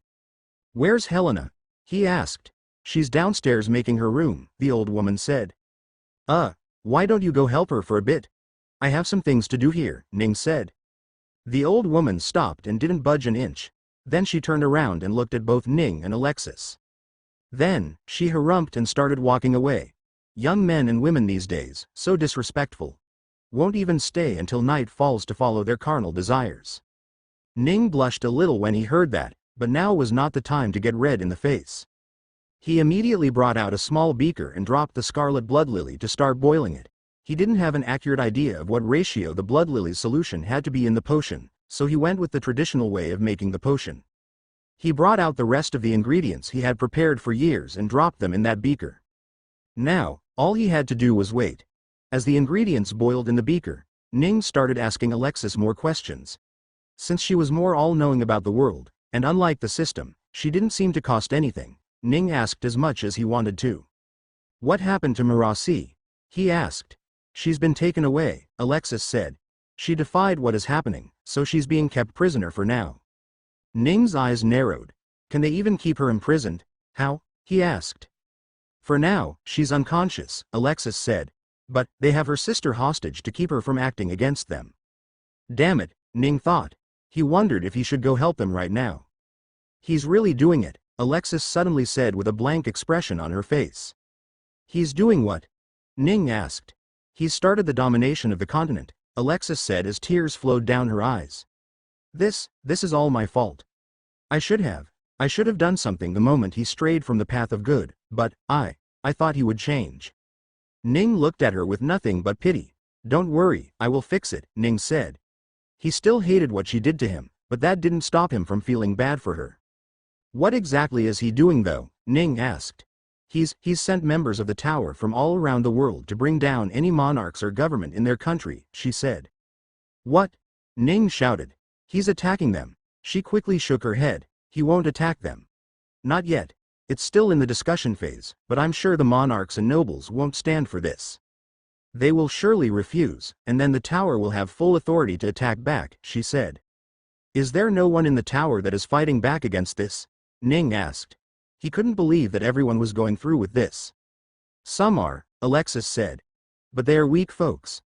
Where's Helena? He asked. She's downstairs making her room, the old woman said. Why don't you go help her for a bit? I have some things to do here, Ning said. The old woman stopped and didn't budge an inch. Then she turned around and looked at both Ning and Alexis. Then, she harumphed and started walking away. Young men and women these days, so disrespectful. Won't even stay until night falls to follow their carnal desires. Ning blushed a little when he heard that, but now was not the time to get red in the face. He immediately brought out a small beaker and dropped the scarlet blood lily to start boiling it. He didn't have an accurate idea of what ratio the blood lily's solution had to be in the potion, so he went with the traditional way of making the potion. He brought out the rest of the ingredients he had prepared for years and dropped them in that beaker. Now, all he had to do was wait. As the ingredients boiled in the beaker, Ning started asking Alexis more questions. Since she was more all-knowing about the world, and unlike the system, she didn't seem to cost anything, Ning asked as much as he wanted to. What happened to Marasi? He asked. She's been taken away, Alexis said. She defied what is happening, so she's being kept prisoner for now. Ning's eyes narrowed. Can they even keep her imprisoned? How? He asked. For now, she's unconscious, Alexis said. But, they have her sister hostage to keep her from acting against them. Damn it, Ning thought. He wondered if he should go help them right now. He's really doing it, Alexis suddenly said with a blank expression on her face. He's doing what? Ning asked. He's started the domination of the continent, Alexis said as tears flowed down her eyes. This is all my fault. I should have done something the moment he strayed from the path of good, but I thought he would change. Ning looked at her with nothing but pity. Don't worry, I will fix it, Ning said. He still hated what she did to him, but that didn't stop him from feeling bad for her. What exactly is he doing though? Ning asked. He's sent members of the tower from all around the world to bring down any monarchs or government in their country, she said. What? Ning shouted. He's attacking them. She quickly shook her head. He won't attack them. Not yet. It's still in the discussion phase, but I'm sure the monarchs and nobles won't stand for this. They will surely refuse, and then the tower will have full authority to attack back, she said. Is there no one in the tower that is fighting back against this? Ning asked. He couldn't believe that everyone was going through with this. Some are, Alexis said. But they are weak folks.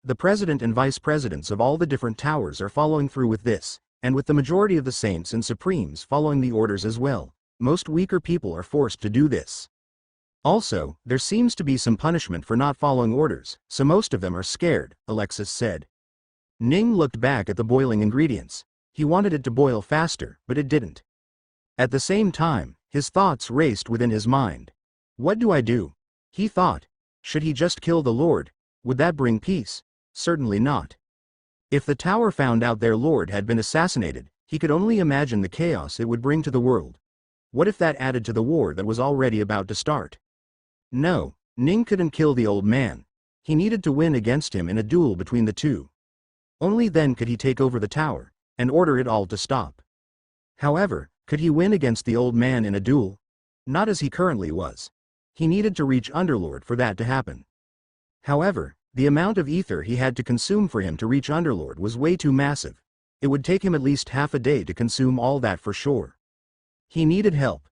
The president and vice presidents of all the different towers are following through with this, and with the majority of the saints and supremes following the orders as well, most weaker people are forced to do this. Also, there seems to be some punishment for not following orders, so most of them are scared, Alexis said. Ning looked back at the boiling ingredients. He wanted it to boil faster, but it didn't. At the same time, his thoughts raced within his mind. What do I do? He thought. Should he just kill the Lord? Would that bring peace? Certainly not. If the tower found out their Lord had been assassinated, he could only imagine the chaos it would bring to the world. What if that added to the war that was already about to start? No, Ning couldn't kill the old man. He needed to win against him in a duel between the two. Only then could he take over the tower, and order it all to stop. However, could he win against the old man in a duel? Not as he currently was. He needed to reach Underlord for that to happen. However, the amount of ether he had to consume for him to reach Underlord was way too massive. It would take him at least half a day to consume all that for sure. He needed help.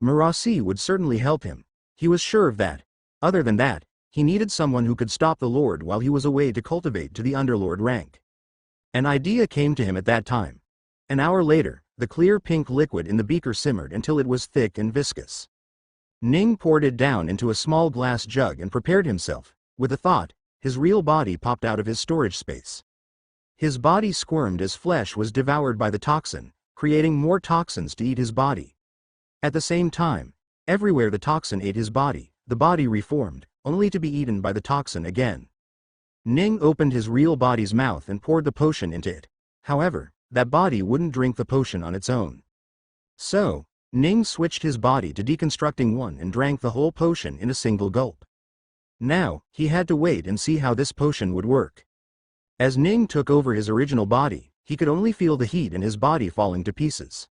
Marasi would certainly help him. He was sure of that. Other than that, he needed someone who could stop the Lord while he was away to cultivate to the Underlord rank. An idea came to him at that time. An hour later, the clear pink liquid in the beaker simmered until it was thick and viscous. Ning poured it down into a small glass jug and prepared himself. With a thought, his real body popped out of his storage space. His body squirmed as flesh was devoured by the toxin, creating more toxins to eat his body. At the same time, everywhere the toxin ate his body, the body reformed, only to be eaten by the toxin again. Ning opened his real body's mouth and poured the potion into it. However, that body wouldn't drink the potion on its own. So, Ning switched his body to deconstructing one and drank the whole potion in a single gulp. Now, he had to wait and see how this potion would work. As Ning took over his original body, he could only feel the heat in his body falling to pieces.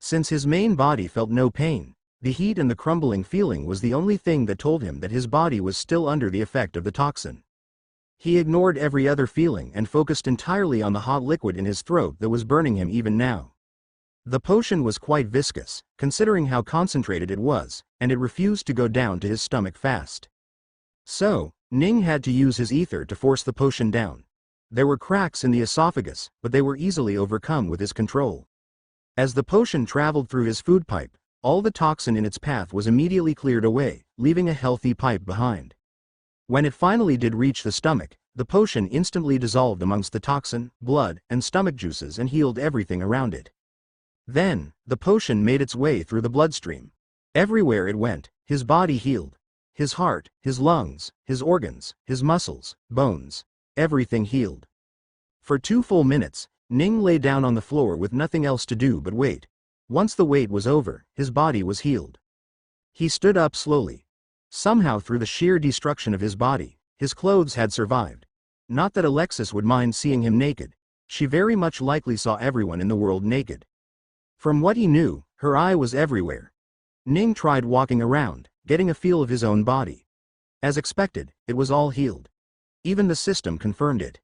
Since his main body felt no pain, the heat and the crumbling feeling was the only thing that told him that his body was still under the effect of the toxin. He ignored every other feeling and focused entirely on the hot liquid in his throat that was burning him even now. The potion was quite viscous, considering how concentrated it was, and it refused to go down to his stomach fast. So, Ning had to use his ether to force the potion down. There were cracks in the esophagus, but they were easily overcome with his control. As the potion traveled through his food pipe, all the toxin in its path was immediately cleared away, leaving a healthy pipe behind. When it finally did reach the stomach, the potion instantly dissolved amongst the toxin, blood, and stomach juices and healed everything around it. Then, the potion made its way through the bloodstream. Everywhere it went, his body healed. His heart, his lungs, his organs, his muscles, bones, everything healed. For 2 full minutes, Ning lay down on the floor with nothing else to do but wait. Once the wait was over, his body was healed. He stood up slowly. Somehow through the sheer destruction of his body, his clothes had survived. Not that Alexis would mind seeing him naked. She very much likely saw everyone in the world naked. From what he knew, her eye was everywhere. Ning tried walking around, getting a feel of his own body. As expected, it was all healed. Even the system confirmed it.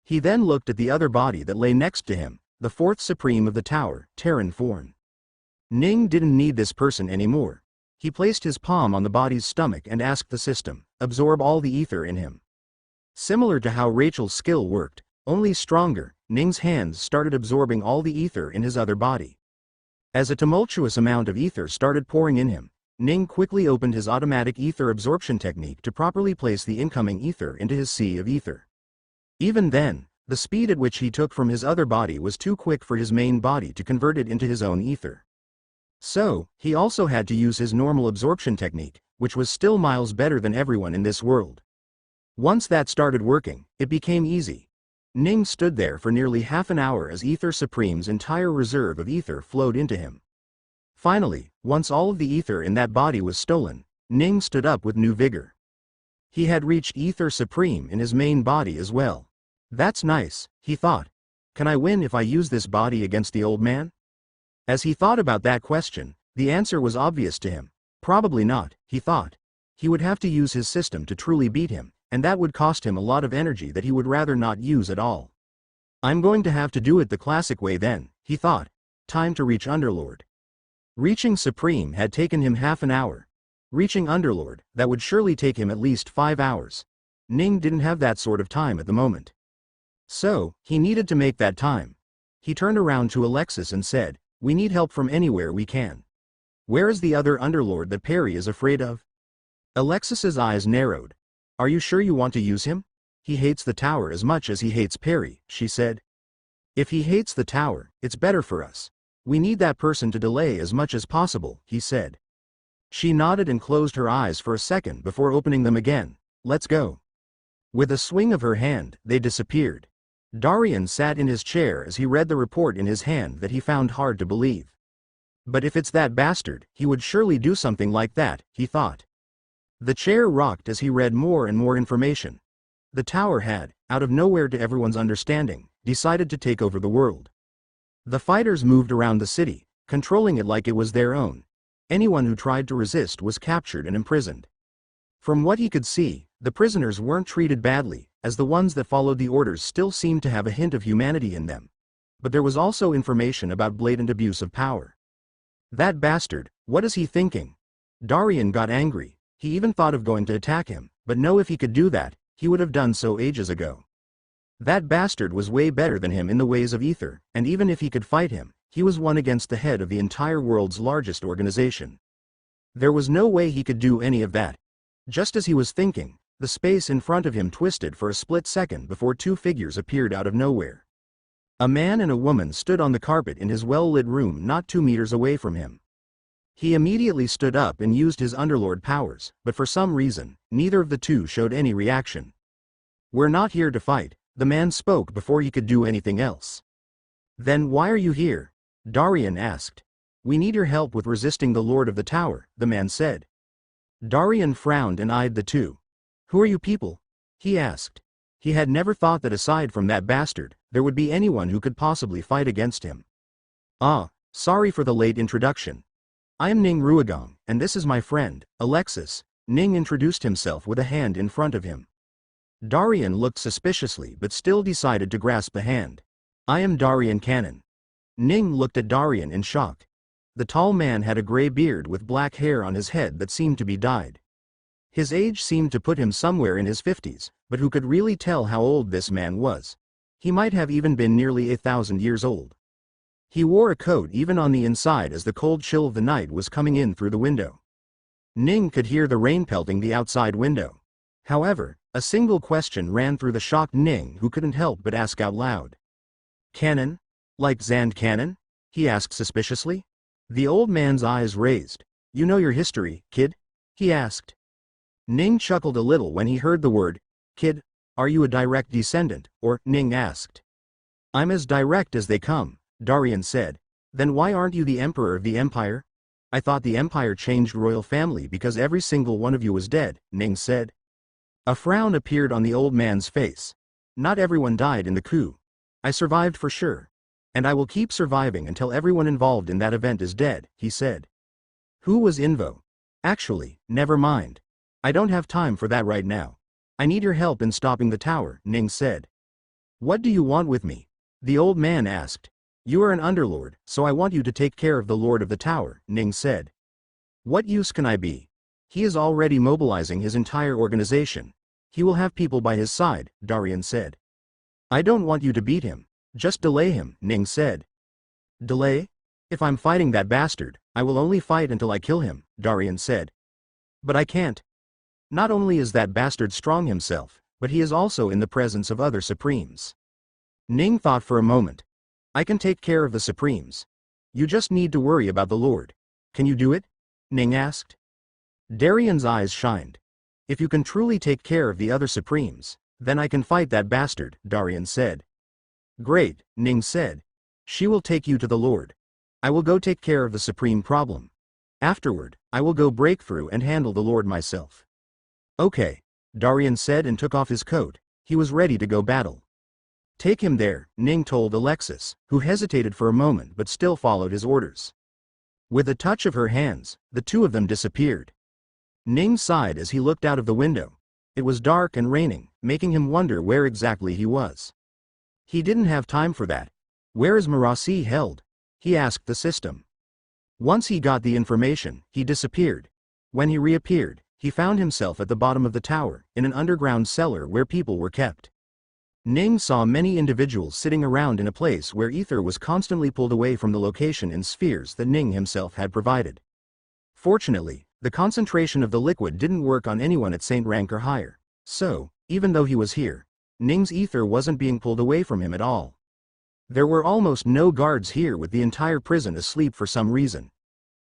He then looked at the other body that lay next to him, the 4th Supreme of the tower, Terran Forn. Ning didn't need this person anymore. He placed his palm on the body's stomach and asked the system, absorb all the ether in him. Similar to how Rachel's skill worked, only stronger, Ning's hands started absorbing all the ether in his other body. As a tumultuous amount of ether started pouring in him, Ning quickly opened his automatic ether absorption technique to properly place the incoming ether into his sea of ether. Even then, the speed at which he took from his other body was too quick for his main body to convert it into his own ether. So, he also had to use his normal absorption technique, which was still miles better than everyone in this world. Once that started working, it became easy. Ning stood there for nearly half an hour as Ether Supreme's entire reserve of ether flowed into him. Finally, once all of the ether in that body was stolen, Ning stood up with new vigor. He had reached Ether Supreme in his main body as well. That's nice, he thought. Can I win if I use this body against the old man? As he thought about that question, the answer was obvious to him. Probably not, he thought. He would have to use his system to truly beat him, and that would cost him a lot of energy that he would rather not use at all. I'm going to have to do it the classic way then, he thought. Time to reach Underlord. Reaching Supreme had taken him half an hour. Reaching Underlord, that would surely take him at least 5 hours. Ning didn't have that sort of time at the moment. So, he needed to make that time. He turned around to Alexis and said, "We need help from anywhere we can. Where is the other Underlord that Perry is afraid of?" Alexis's eyes narrowed. "Are you sure you want to use him? He hates the tower as much as he hates Perry," she said. "If he hates the tower, it's better for us. We need that person to delay as much as possible," he said. She nodded and closed her eyes for a second before opening them again. "Let's go." With a swing of her hand, they disappeared. Darian sat in his chair as he read the report in his hand that he found hard to believe. But if it's that bastard, he would surely do something like that, he thought. The chair rocked as he read more and more information. The tower had, out of nowhere to everyone's understanding, decided to take over the world. The fighters moved around the city, controlling it like it was their own. Anyone who tried to resist was captured and imprisoned. From what he could see, the prisoners weren't treated badly, as the ones that followed the orders still seemed to have a hint of humanity in them. But there was also information about blatant abuse of power. That bastard, what is he thinking? Darian got angry. He even thought of going to attack him, but no, if he could do that, he would have done so ages ago. That bastard was way better than him in the ways of ether, and even if he could fight him, he was one against the head of the entire world's largest organization. There was no way he could do any of that. Just as he was thinking, the space in front of him twisted for a split second before two figures appeared out of nowhere. A man and a woman stood on the carpet in his well-lit room not 2 meters away from him. He immediately stood up and used his Underlord powers, but for some reason, neither of the two showed any reaction. "We're not here to fight," the man spoke before he could do anything else. "Then why are you here?" Darian asked. "We need your help with resisting the Lord of the Tower," the man said. Darian frowned and eyed the two. "Who are you people?" he asked. He had never thought that aside from that bastard, there would be anyone who could possibly fight against him. "Ah, sorry for the late introduction. I am Ning Ruigong, and this is my friend, Alexis." Ning introduced himself with a hand in front of him. Darian looked suspiciously but still decided to grasp the hand. "I am Darian Cannon." Ning looked at Darian in shock. The tall man had a gray beard with black hair on his head that seemed to be dyed. His age seemed to put him somewhere in his 50s, but who could really tell how old this man was? He might have even been nearly 1,000 years old. He wore a coat even on the inside as the cold chill of the night was coming in through the window. Ning could hear the rain pelting the outside window. However, a single question ran through the shocked Ning, who couldn't help but ask out loud. "Cannon? Like Zand Cannon?" he asked suspiciously. The old man's eyes raised. "You know your history, kid?" he asked. Ning chuckled a little when he heard the word, "Kid, are you a direct descendant?" or Ning asked. "I'm as direct as they come," Darian said. "Then why aren't you the emperor of the empire?" "I thought the empire changed royal family because every single one of you was dead," Ning said. A frown appeared on the old man's face. "Not everyone died in the coup. I survived for sure. And I will keep surviving until everyone involved in that event is dead," he said. "Who was Invo?" "Actually, never mind. I don't have time for that right now. I need your help in stopping the tower," Ning said. "What do you want with me?" the old man asked. "You are an Underlord, so I want you to take care of the Lord of the Tower," Ning said. "What use can I be? He is already mobilizing his entire organization. He will have people by his side," Darian said. "I don't want you to beat him. Just delay him," Ning said. "Delay? If I'm fighting that bastard, I will only fight until I kill him, Darian said. But I can't. Not only is that bastard strong himself, but he is also in the presence of other Supremes. Ning thought for a moment. I can take care of the Supremes. You just need to worry about the Lord. Can you do it? Ning asked. Darian's eyes shined. If you can truly take care of the other Supremes, then I can fight that bastard, Darian said. Great, Ning said. She will take you to the Lord. I will go take care of the Supreme problem. Afterward, I will go break through and handle the Lord myself. Okay, Darian said and took off his coat. He was ready to go battle. Take him there, Ning told Alexis, who hesitated for a moment but still followed his orders. With a touch of her hands, the two of them disappeared. Ning sighed as he looked out of the window. It was dark and raining, making him wonder where exactly he was. He didn't have time for that. Where is Marasi held? He asked the system. Once he got the information, he disappeared. When he reappeared, he found himself at the bottom of the tower, in an underground cellar where people were kept. Ning saw many individuals sitting around in a place where ether was constantly pulled away from the location in spheres that Ning himself had provided. Fortunately, the concentration of the liquid didn't work on anyone at Saint rank or higher, so, even though he was here, Ning's ether wasn't being pulled away from him at all. There were almost no guards here, with the entire prison asleep for some reason.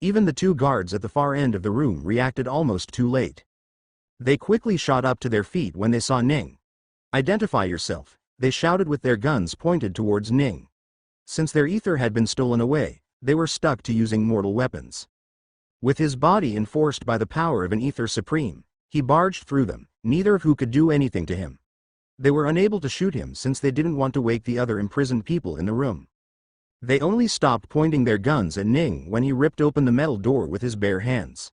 Even the two guards at the far end of the room reacted almost too late. They quickly shot up to their feet when they saw Ning. Identify yourself, they shouted with their guns pointed towards Ning. Since their ether had been stolen away, they were stuck to using mortal weapons. With his body enforced by the power of an ether supreme, he barged through them, neither of who could do anything to him. They were unable to shoot him since they didn't want to wake the other imprisoned people in the room. They only stopped pointing their guns at Ning when he ripped open the metal door with his bare hands.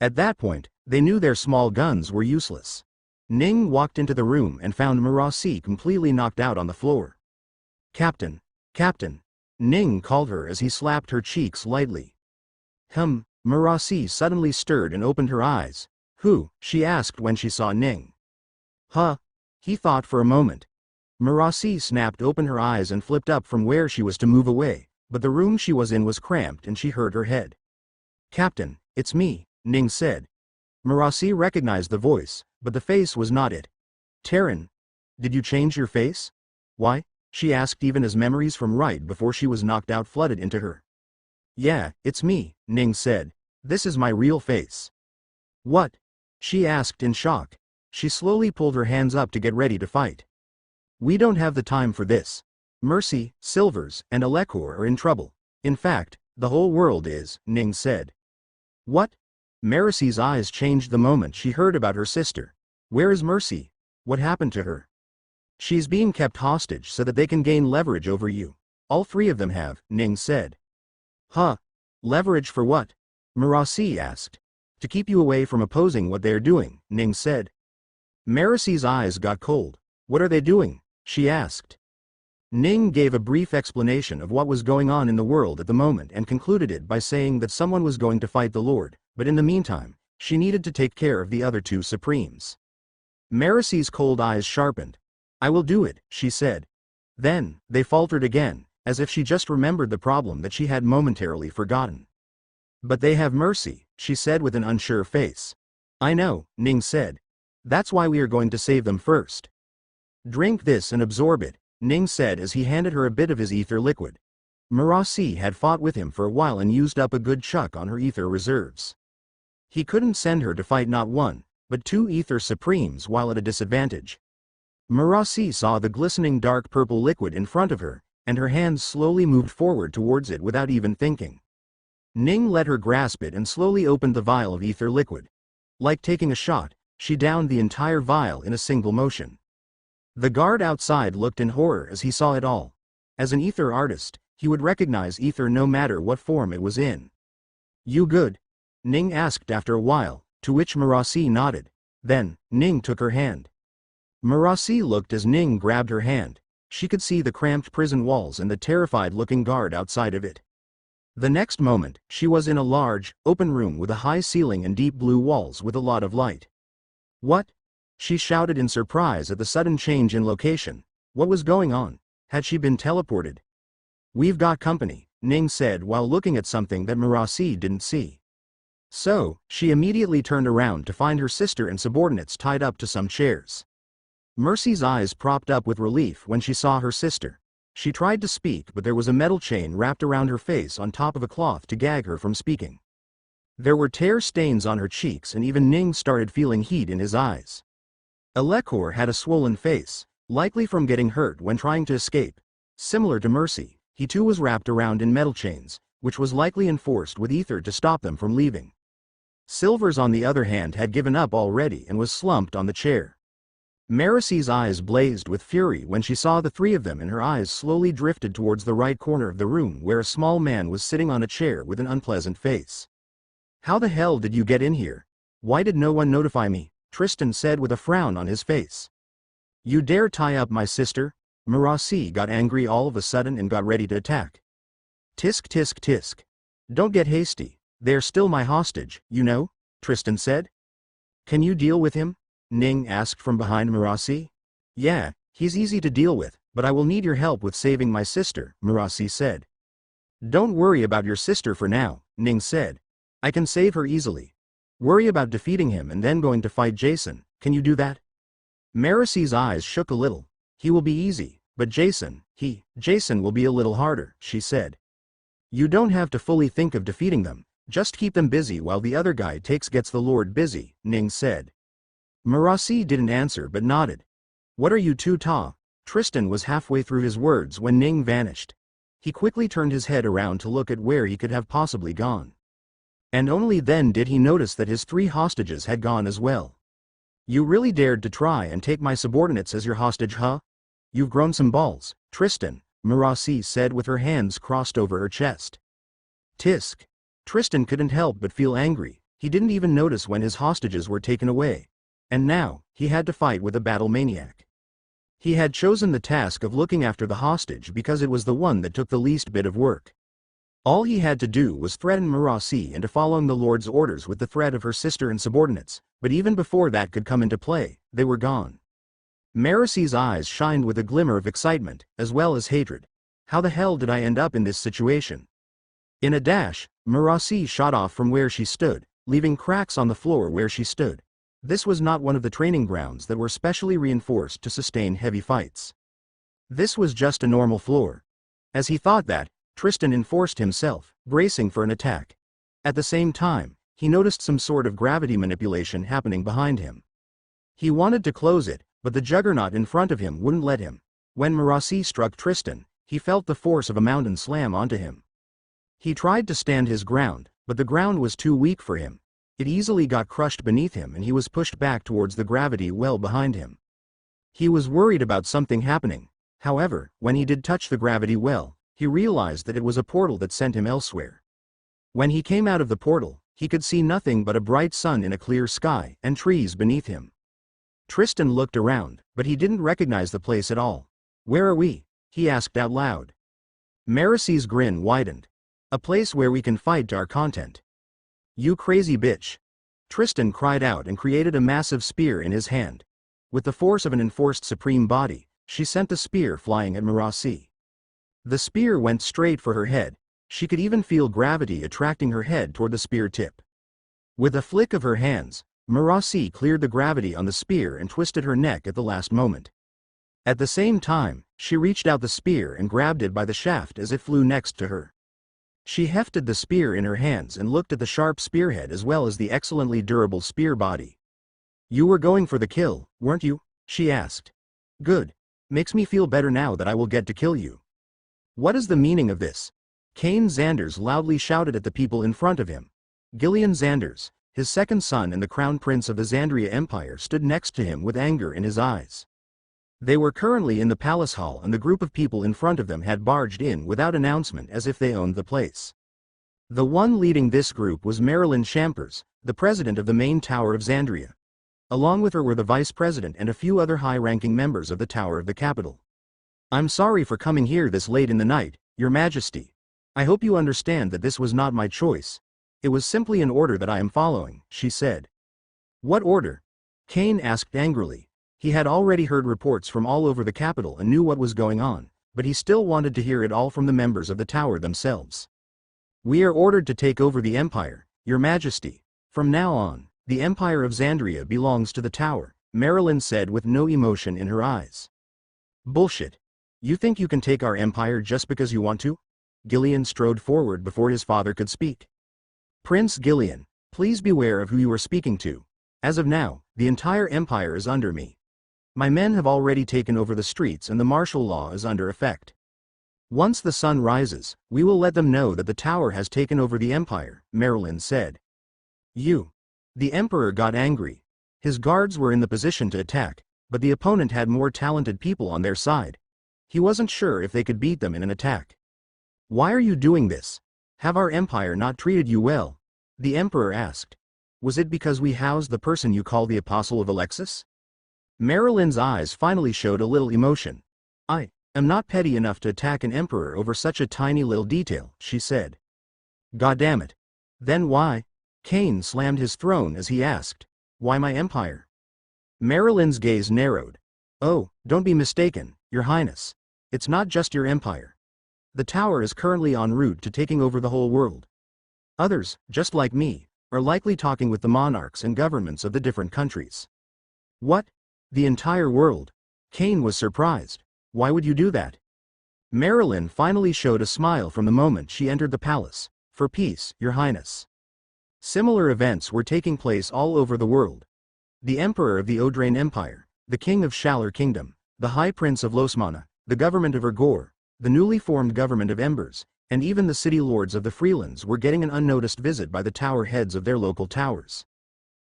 At that point, they knew their small guns were useless. Ning walked into the room and found Marasi completely knocked out on the floor. Captain, Captain, Ning called her as he slapped her cheeks lightly. Marasi suddenly stirred and opened her eyes. Who? She asked when she saw Ning. Huh? He thought for a moment. Marasi snapped open her eyes and flipped up from where she was to move away, but the room she was in was cramped and she hurt her head. Captain, it's me, Ning said. Marasi recognized the voice, but the face was not it. Terran, did you change your face? Why? She asked even as memories from right before she was knocked out flooded into her. Yeah, it's me, Ning said. This is my real face. What? She asked in shock. She slowly pulled her hands up to get ready to fight. We don't have the time for this. Mercy, Silvers, and Alekor are in trouble. In fact, the whole world is, Ning said. What? Marasi's eyes changed the moment she heard about her sister. Where is Mercy? What happened to her? She's being kept hostage so that they can gain leverage over you. All three of them have, Ning said. Huh? Leverage for what? Marasi asked. To keep you away from opposing what they are doing, Ning said. Marasi's eyes got cold. What are they doing? She asked. Ning gave a brief explanation of what was going on in the world at the moment and concluded it by saying that someone was going to fight the Lord, but in the meantime, she needed to take care of the other two Supremes. Marasi's cold eyes sharpened. I will do it, she said. Then, they faltered again, as if she just remembered the problem that she had momentarily forgotten. But they have Mercy, she said with an unsure face. I know, Ning said. That's why we are going to save them first. Drink this and absorb it, Ning said as he handed her a bit of his ether liquid. Marasi had fought with him for a while and used up a good chunk on her ether reserves. He couldn't send her to fight not one, but two ether supremes while at a disadvantage. Marasi saw the glistening dark purple liquid in front of her, and her hands slowly moved forward towards it without even thinking. Ning let her grasp it and slowly opened the vial of ether liquid. Like taking a shot, she downed the entire vial in a single motion. The guard outside looked in horror as he saw it all. As an ether artist, he would recognize ether no matter what form it was in. You good? Ning asked after a while, to which Marasi nodded. Then, Ning took her hand. Marasi looked as Ning grabbed her hand. She could see the cramped prison walls and the terrified-looking guard outside of it. The next moment, she was in a large, open room with a high ceiling and deep blue walls with a lot of light. What? She shouted in surprise at the sudden change in location. What was going on? Had she been teleported? We've got company, Ning said while looking at something that Murasi didn't see. So, she immediately turned around to find her sister and subordinates tied up to some chairs. Mercy's eyes propped up with relief when she saw her sister. She tried to speak, but there was a metal chain wrapped around her face on top of a cloth to gag her from speaking. There were tear stains on her cheeks, and even Ning started feeling heat in his eyes. Alekor had a swollen face, likely from getting hurt when trying to escape. Similar to Mercy, he too was wrapped around in metal chains, which was likely enforced with ether to stop them from leaving. Silvers, on the other hand, had given up already and was slumped on the chair. Maricy's eyes blazed with fury when she saw the three of them, and her eyes slowly drifted towards the right corner of the room where a small man was sitting on a chair with an unpleasant face. "How the hell did you get in here? Why did no one notify me?" Tristan said with a frown on his face. "You dare tie up my sister?" Murasi got angry all of a sudden and got ready to attack. "Tisk tisk tisk. Don't get hasty. They're still my hostage, you know," Tristan said. "Can you deal with him?" Ning asked from behind Murasi. "Yeah, he's easy to deal with, but I will need your help with saving my sister," Murasi said. "Don't worry about your sister for now," Ning said. "I can save her easily. Worry about defeating him and then going to fight Jason. Can you do that?" Maricy's eyes shook a little. "He will be easy, but Jason will be a little harder," she said. "You don't have to fully think of defeating them. Just keep them busy while the other guy gets the Lord busy," Ning said. Murasi didn't answer but nodded. "What are you two ta?" Tristan was halfway through his words when Ning vanished. He quickly turned his head around to look at where he could have possibly gone. And only then did he notice that his three hostages had gone as well. "You really dared to try and take my subordinates as your hostage, huh? You've grown some balls, Tristan," Murasi said with her hands crossed over her chest. Tisk. Tristan couldn't help but feel angry. He didn't even notice when his hostages were taken away. And now, he had to fight with a battle maniac. He had chosen the task of looking after the hostage because it was the one that took the least bit of work. All he had to do was threaten Murasi into following the Lord's orders with the threat of her sister and subordinates, but even before that could come into play, they were gone. Maricy's eyes shined with a glimmer of excitement, as well as hatred. "How the hell did I end up in this situation?" In a dash, Murasi shot off from where she stood, leaving cracks on the floor where she stood. This was not one of the training grounds that were specially reinforced to sustain heavy fights. This was just a normal floor. As he thought that, Tristan enforced himself, bracing for an attack. At the same time, he noticed some sort of gravity manipulation happening behind him. He wanted to close it, but the juggernaut in front of him wouldn't let him. When Murasi struck Tristan, he felt the force of a mountain slam onto him. He tried to stand his ground, but the ground was too weak for him. It easily got crushed beneath him and he was pushed back towards the gravity well behind him. He was worried about something happening. However, when he did touch the gravity well, he realized that it was a portal that sent him elsewhere. When he came out of the portal, he could see nothing but a bright sun in a clear sky and trees beneath him. Tristan looked around, but he didn't recognize the place at all. "Where are we?" he asked out loud. Maricy's grin widened. "A place where we can fight our content." "You crazy bitch!" Tristan cried out and created a massive spear in his hand. With the force of an enforced supreme body, she sent the spear flying at Murasi. The spear went straight for her head. She could even feel gravity attracting her head toward the spear tip. With a flick of her hands, Murasi cleared the gravity on the spear and twisted her neck at the last moment. At the same time, she reached out the spear and grabbed it by the shaft as it flew next to her. She hefted the spear in her hands and looked at the sharp spearhead as well as the excellently durable spear body. "You were going for the kill, weren't you?" she asked. "Good. Makes me feel better now that I will get to kill you." "What is the meaning of this?" Kane Xanders loudly shouted at the people in front of him. Gillian Xanders, his second son and the crown prince of the Xandria Empire, stood next to him with anger in his eyes. They were currently in the palace hall and the group of people in front of them had barged in without announcement as if they owned the place. The one leading this group was Marilyn Champers, the president of the main tower of Xandria. Along with her were the vice president and a few other high-ranking members of the tower of the capital. "I'm sorry for coming here this late in the night, Your Majesty. I hope you understand that this was not my choice. It was simply an order that I am following," she said. "What order?" Kane asked angrily. He had already heard reports from all over the capital and knew what was going on, but he still wanted to hear it all from the members of the tower themselves. "We are ordered to take over the empire, Your Majesty. From now on, the Empire of Xandria belongs to the tower," Marilyn said with no emotion in her eyes. "Bullshit. You think you can take our empire just because you want to?" Gillian strode forward before his father could speak. "Prince Gillian, please beware of who you are speaking to. As of now, the entire empire is under me. My men have already taken over the streets and the martial law is under effect. Once the sun rises, we will let them know that the tower has taken over the empire," Marilyn said. The emperor got angry. His guards were in the position to attack, but the opponent had more talented people on their side. He wasn't sure if they could beat them in an attack. "Why are you doing this? Have our empire not treated you well?" the emperor asked. "Was it because we housed the person you call the Apostle of Alexis?" Marilyn's eyes finally showed a little emotion. "I am not petty enough to attack an emperor over such a tiny little detail," she said. "Goddamn it. Then why?" Cain slammed his throne as he asked. "Why my empire?" Marilyn's gaze narrowed. "Oh, don't be mistaken, Your Highness. It's not just your empire. The tower is currently en route to taking over the whole world. Others, just like me, are likely talking with the monarchs and governments of the different countries." "What? The entire world?" Cain was surprised. "Why would you do that?" Marilyn finally showed a smile from the moment she entered the palace. "For peace, Your Highness." Similar events were taking place all over the world. The Emperor of the Odrain Empire, the King of Shalar Kingdom, the High Prince of Losmana, the government of Ergor, the newly formed government of Embers, and even the city lords of the Freelands were getting an unnoticed visit by the tower heads of their local towers.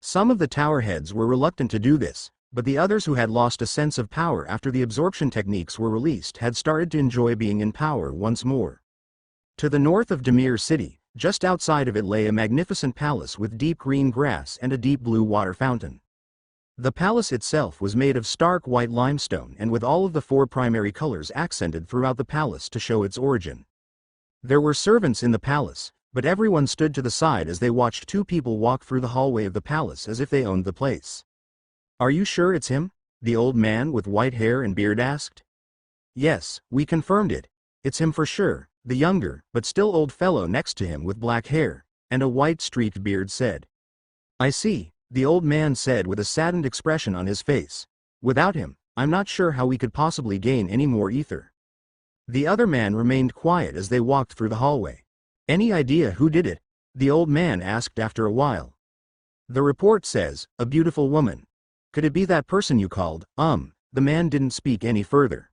Some of the tower heads were reluctant to do this, but the others who had lost a sense of power after the absorption techniques were released had started to enjoy being in power once more. To the north of Demir City, just outside of it lay a magnificent palace with deep green grass and a deep blue water fountain. The palace itself was made of stark white limestone and with all of the four primary colors accented throughout the palace to show its origin. There were servants in the palace, but everyone stood to the side as they watched two people walk through the hallway of the palace as if they owned the place. "Are you sure it's him?" the old man with white hair and beard asked. "Yes, we confirmed it. It's him for sure," the younger, but still old fellow next to him with black hair and a white streaked beard said. "I see," the old man said with a saddened expression on his face. "Without him, I'm not sure how we could possibly gain any more ether." The other man remained quiet as they walked through the hallway. "Any idea who did it?" the old man asked after a while. "The report says, a beautiful woman. Could it be that person you called?" The man didn't speak any further.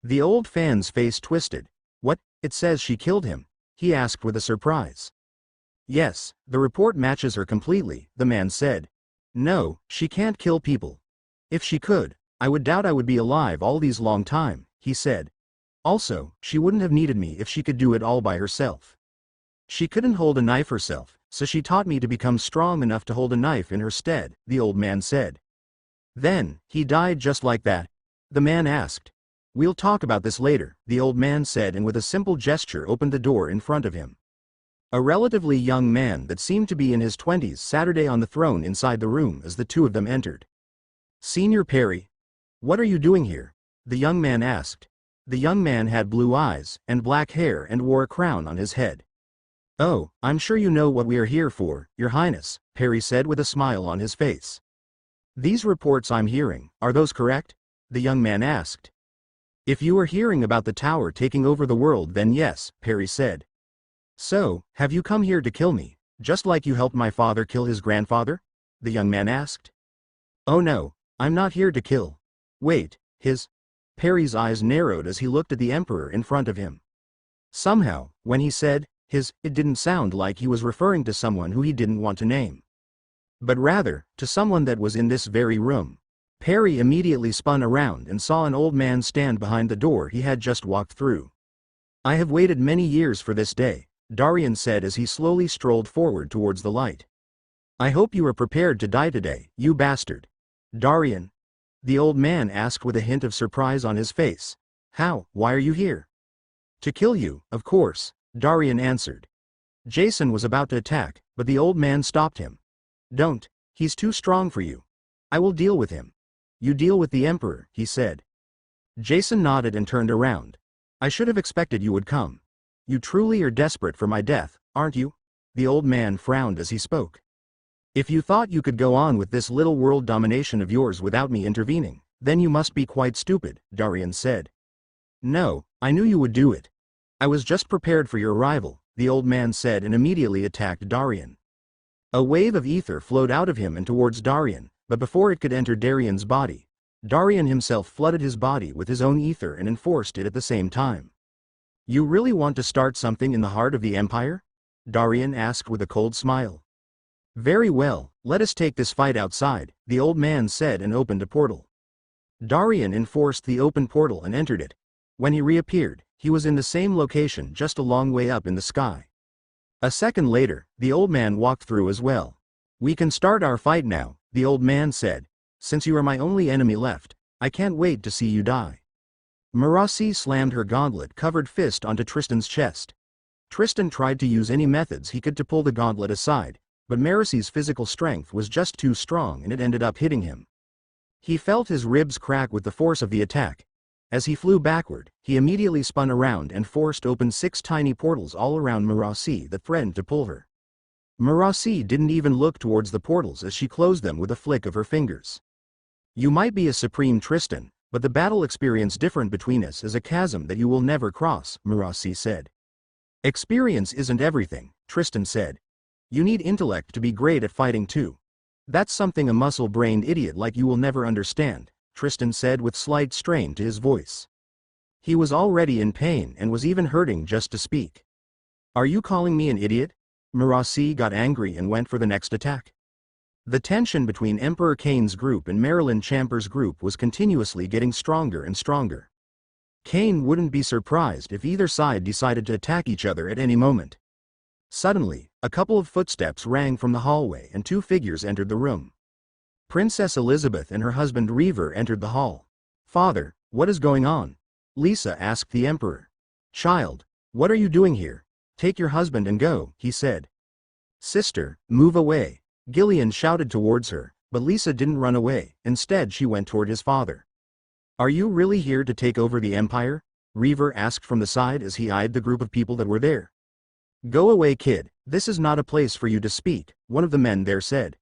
The old fan's face twisted. "What, it says she killed him?" he asked with a surprise. "Yes, the report matches her completely," the man said. "No, she can't kill people. If she could, I would doubt I would be alive all these long time," he said. "Also, she wouldn't have needed me if she could do it all by herself. She couldn't hold a knife herself, so she taught me to become strong enough to hold a knife in her stead," the old man said. "Then, he died just like that?" the man asked. "We'll talk about this later," the old man said and with a simple gesture opened the door in front of him. A relatively young man that seemed to be in his 20s sat on the throne inside the room as the two of them entered. "Senior Perry, what are you doing here?" the young man asked. The young man had blue eyes and black hair and wore a crown on his head. "Oh, I'm sure you know what we are here for, Your Highness," Perry said with a smile on his face. "These reports I'm hearing, are those correct?" the young man asked. "If you are hearing about the tower taking over the world, then yes," Perry said. "So, have you come here to kill me, just like you helped my father kill his grandfather?" the young man asked. "Oh no, I'm not here to kill. Wait, his..." Perry's eyes narrowed as he looked at the emperor in front of him. Somehow, when he said his, it didn't sound like he was referring to someone who he didn't want to name, but rather, to someone that was in this very room. Perry immediately spun around and saw an old man stand behind the door he had just walked through. "I have waited many years for this day," Darian said as he slowly strolled forward towards the light. "I hope you are prepared to die today, you bastard." "Darian?" the old man asked with a hint of surprise on his face. "How, why are you here?" "To kill you, of course," Darian answered. Jason was about to attack, but the old man stopped him. "Don't, he's too strong for you. I will deal with him." "You deal with the emperor," he said. Jason nodded and turned around. I should have expected you would come. You truly are desperate for my death, aren't you? The old man frowned as he spoke. If you thought you could go on with this little world domination of yours without me intervening, then you must be quite stupid, Darian said. No, I knew you would do it. I was just prepared for your arrival, the old man said and immediately attacked Darian. A wave of ether flowed out of him and towards Darian, but before it could enter Darian's body, Darian himself flooded his body with his own ether and enforced it at the same time. You really want to start something in the heart of the Empire? Darian asked with a cold smile. Very well, let us take this fight outside, the old man said and opened a portal. Darian enforced the open portal and entered it. When he reappeared, he was in the same location just a long way up in the sky. A second later, the old man walked through as well. We can start our fight now, the old man said. Since you are my only enemy left, I can't wait to see you die. Marasi slammed her gauntlet-covered fist onto Tristan's chest. Tristan tried to use any methods he could to pull the gauntlet aside, but Marasi's physical strength was just too strong and it ended up hitting him. He felt his ribs crack with the force of the attack. As he flew backward, he immediately spun around and forced open 6 tiny portals all around Marasi that threatened to pull her. Marasi didn't even look towards the portals as she closed them with a flick of her fingers. You might be a supreme Tristan, but the battle experience different between us is a chasm that you will never cross, Marasi said. Experience isn't everything, Tristan said. You need intellect to be great at fighting too. That's something a muscle-brained idiot like you will never understand, Tristan said with slight strain to his voice. He was already in pain and was even hurting just to speak. Are you calling me an idiot? Marasi got angry and went for the next attack. The tension between Emperor Kane's group and Marilyn Champer's group was continuously getting stronger and stronger. Kane wouldn't be surprised if either side decided to attack each other at any moment. Suddenly, a couple of footsteps rang from the hallway and 2 figures entered the room. Princess Elizabeth and her husband Reaver entered the hall. Father, what is going on? Lisa asked the Emperor. Child, what are you doing here? Take your husband and go, he said. Sister, move away. Gillian shouted towards her, but Lisa didn't run away, instead she went toward his father. Are you really here to take over the Empire? Reaver asked from the side as he eyed the group of people that were there. Go away, kid, this is not a place for you to speak, one of the men there said.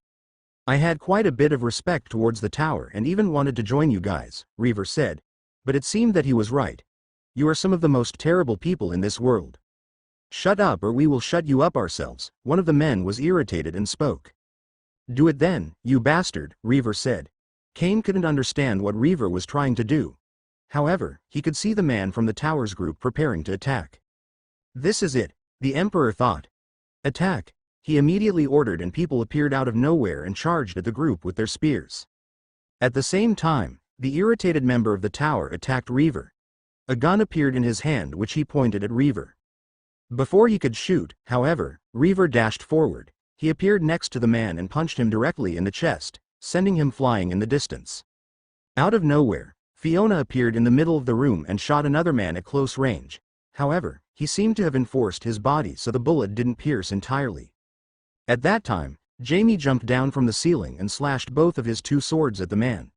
I had quite a bit of respect towards the tower and even wanted to join you guys, Reaver said, but it seemed that he was right. You are some of the most terrible people in this world. Shut up or we will shut you up ourselves, one of the men was irritated and spoke. Do it then, you bastard, Reaver said. Kane couldn't understand what Reaver was trying to do. However, he could see the man from the tower's group preparing to attack. This is it, the Emperor thought. Attack, he immediately ordered and people appeared out of nowhere and charged at the group with their spears. At the same time, the irritated member of the tower attacked Reaver. A gun appeared in his hand which he pointed at Reaver. Before he could shoot, however, Reaver dashed forward. He appeared next to the man and punched him directly in the chest, sending him flying in the distance. Out of nowhere, Fiona appeared in the middle of the room and shot another man at close range. However, he seemed to have enforced his body so the bullet didn't pierce entirely. At that time, Jamie jumped down from the ceiling and slashed both of his 2 swords at the man.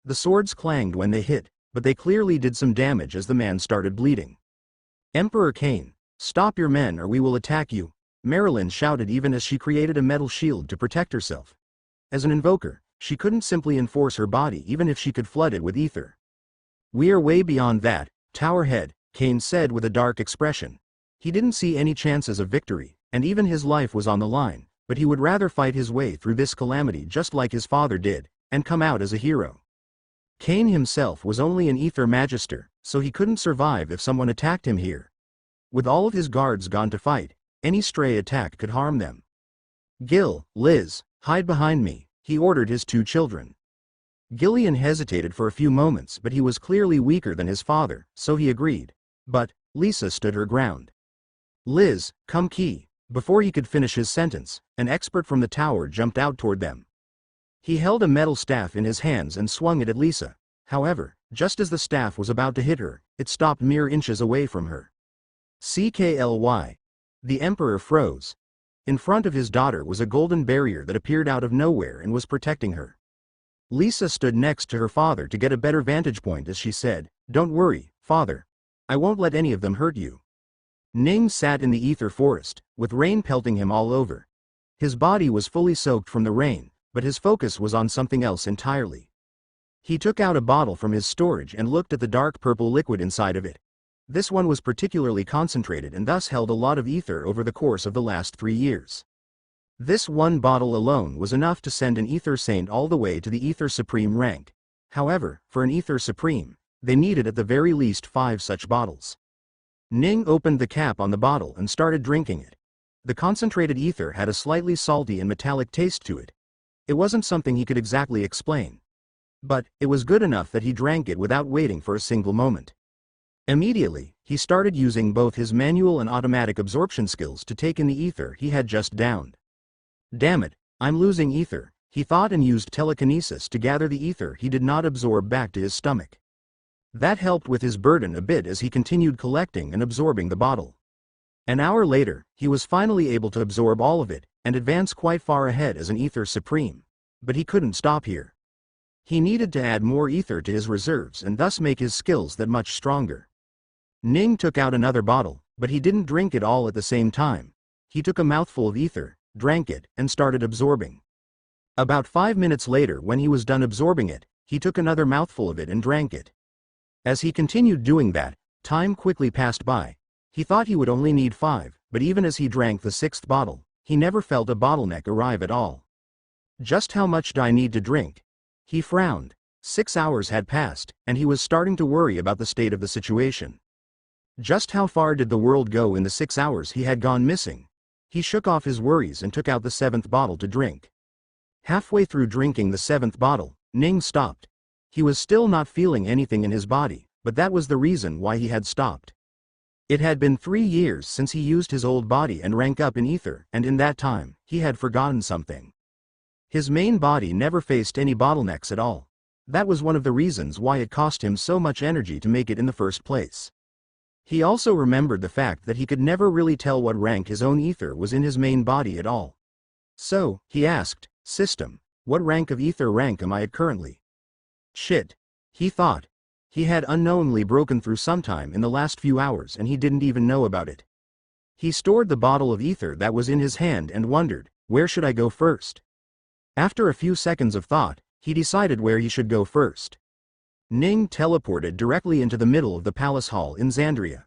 The swords clanged when they hit, but they clearly did some damage as the man started bleeding. Emperor Kane, stop your men or we will attack you, Marilyn shouted even as she created a metal shield to protect herself. As an invoker, she couldn't simply enforce her body even if she could flood it with ether. We are way beyond that, Tower Head, Kane said with a dark expression. He didn't see any chances of victory, and even his life was on the line, but he would rather fight his way through this calamity just like his father did, and come out as a hero. Kane himself was only an ether magister, so he couldn't survive if someone attacked him here. With all of his guards gone to fight, any stray attack could harm them. Gil, Liz, hide behind me, he ordered his 2 children. Gillian hesitated for a few moments but he was clearly weaker than his father, so he agreed. But, Lisa stood her ground. Liz, come key. Before he could finish his sentence, an expert from the tower jumped out toward them. He held a metal staff in his hands and swung it at Lisa. However, just as the staff was about to hit her, it stopped mere inches away from her. CKLY. The Emperor froze. In front of his daughter was a golden barrier that appeared out of nowhere and was protecting her. Lisa stood next to her father to get a better vantage point as she said, Don't worry, father. I won't let any of them hurt you. Ning sat in the ether forest, with rain pelting him all over. His body was fully soaked from the rain, but his focus was on something else entirely. He took out a bottle from his storage and looked at the dark purple liquid inside of it. This one was particularly concentrated and thus held a lot of ether over the course of the last 3 years. This one bottle alone was enough to send an ether saint all the way to the ether supreme rank. However, for an ether supreme, they needed at the very least 5 such bottles. Ning opened the cap on the bottle and started drinking it. The concentrated ether had a slightly salty and metallic taste to it. It wasn't something he could exactly explain. But, it was good enough that he drank it without waiting for a single moment. Immediately, he started using both his manual and automatic absorption skills to take in the ether he had just downed. Damn it, I'm losing ether, he thought, and used telekinesis to gather the ether he did not absorb back to his stomach. That helped with his burden a bit as he continued collecting and absorbing the bottle. An hour later, he was finally able to absorb all of it, and advance quite far ahead as an ether supreme. But he couldn't stop here. He needed to add more ether to his reserves and thus make his skills that much stronger. Ning took out another bottle, but he didn't drink it all at the same time. He took a mouthful of ether, drank it, and started absorbing. About 5 minutes later, when he was done absorbing it, he took another mouthful of it and drank it. As he continued doing that, time quickly passed by. He thought he would only need 5, but even as he drank the 6th bottle, he never felt a bottleneck arrive at all. Just how much do I need to drink? He frowned. 6 hours had passed, and he was starting to worry about the state of the situation. Just how far did the world go in the 6 hours he had gone missing? He shook off his worries and took out the 7th bottle to drink. Halfway through drinking the 7th bottle, Ning stopped. He was still not feeling anything in his body, but that was the reason why he had stopped. It had been 3 years since he used his old body and rank up in ether, and in that time, he had forgotten something. His main body never faced any bottlenecks at all. That was one of the reasons why it cost him so much energy to make it in the first place. He also remembered the fact that he could never really tell what rank his own ether was in his main body at all. So, he asked, "System, what rank of ether rank am I at currently?" Shit, he thought. He had unknowingly broken through sometime in the last few hours and he didn't even know about it. He stored the bottle of ether that was in his hand and wondered, where should I go first? After a few seconds of thought, he decided where he should go first. Ning teleported directly into the middle of the palace hall in Xandria.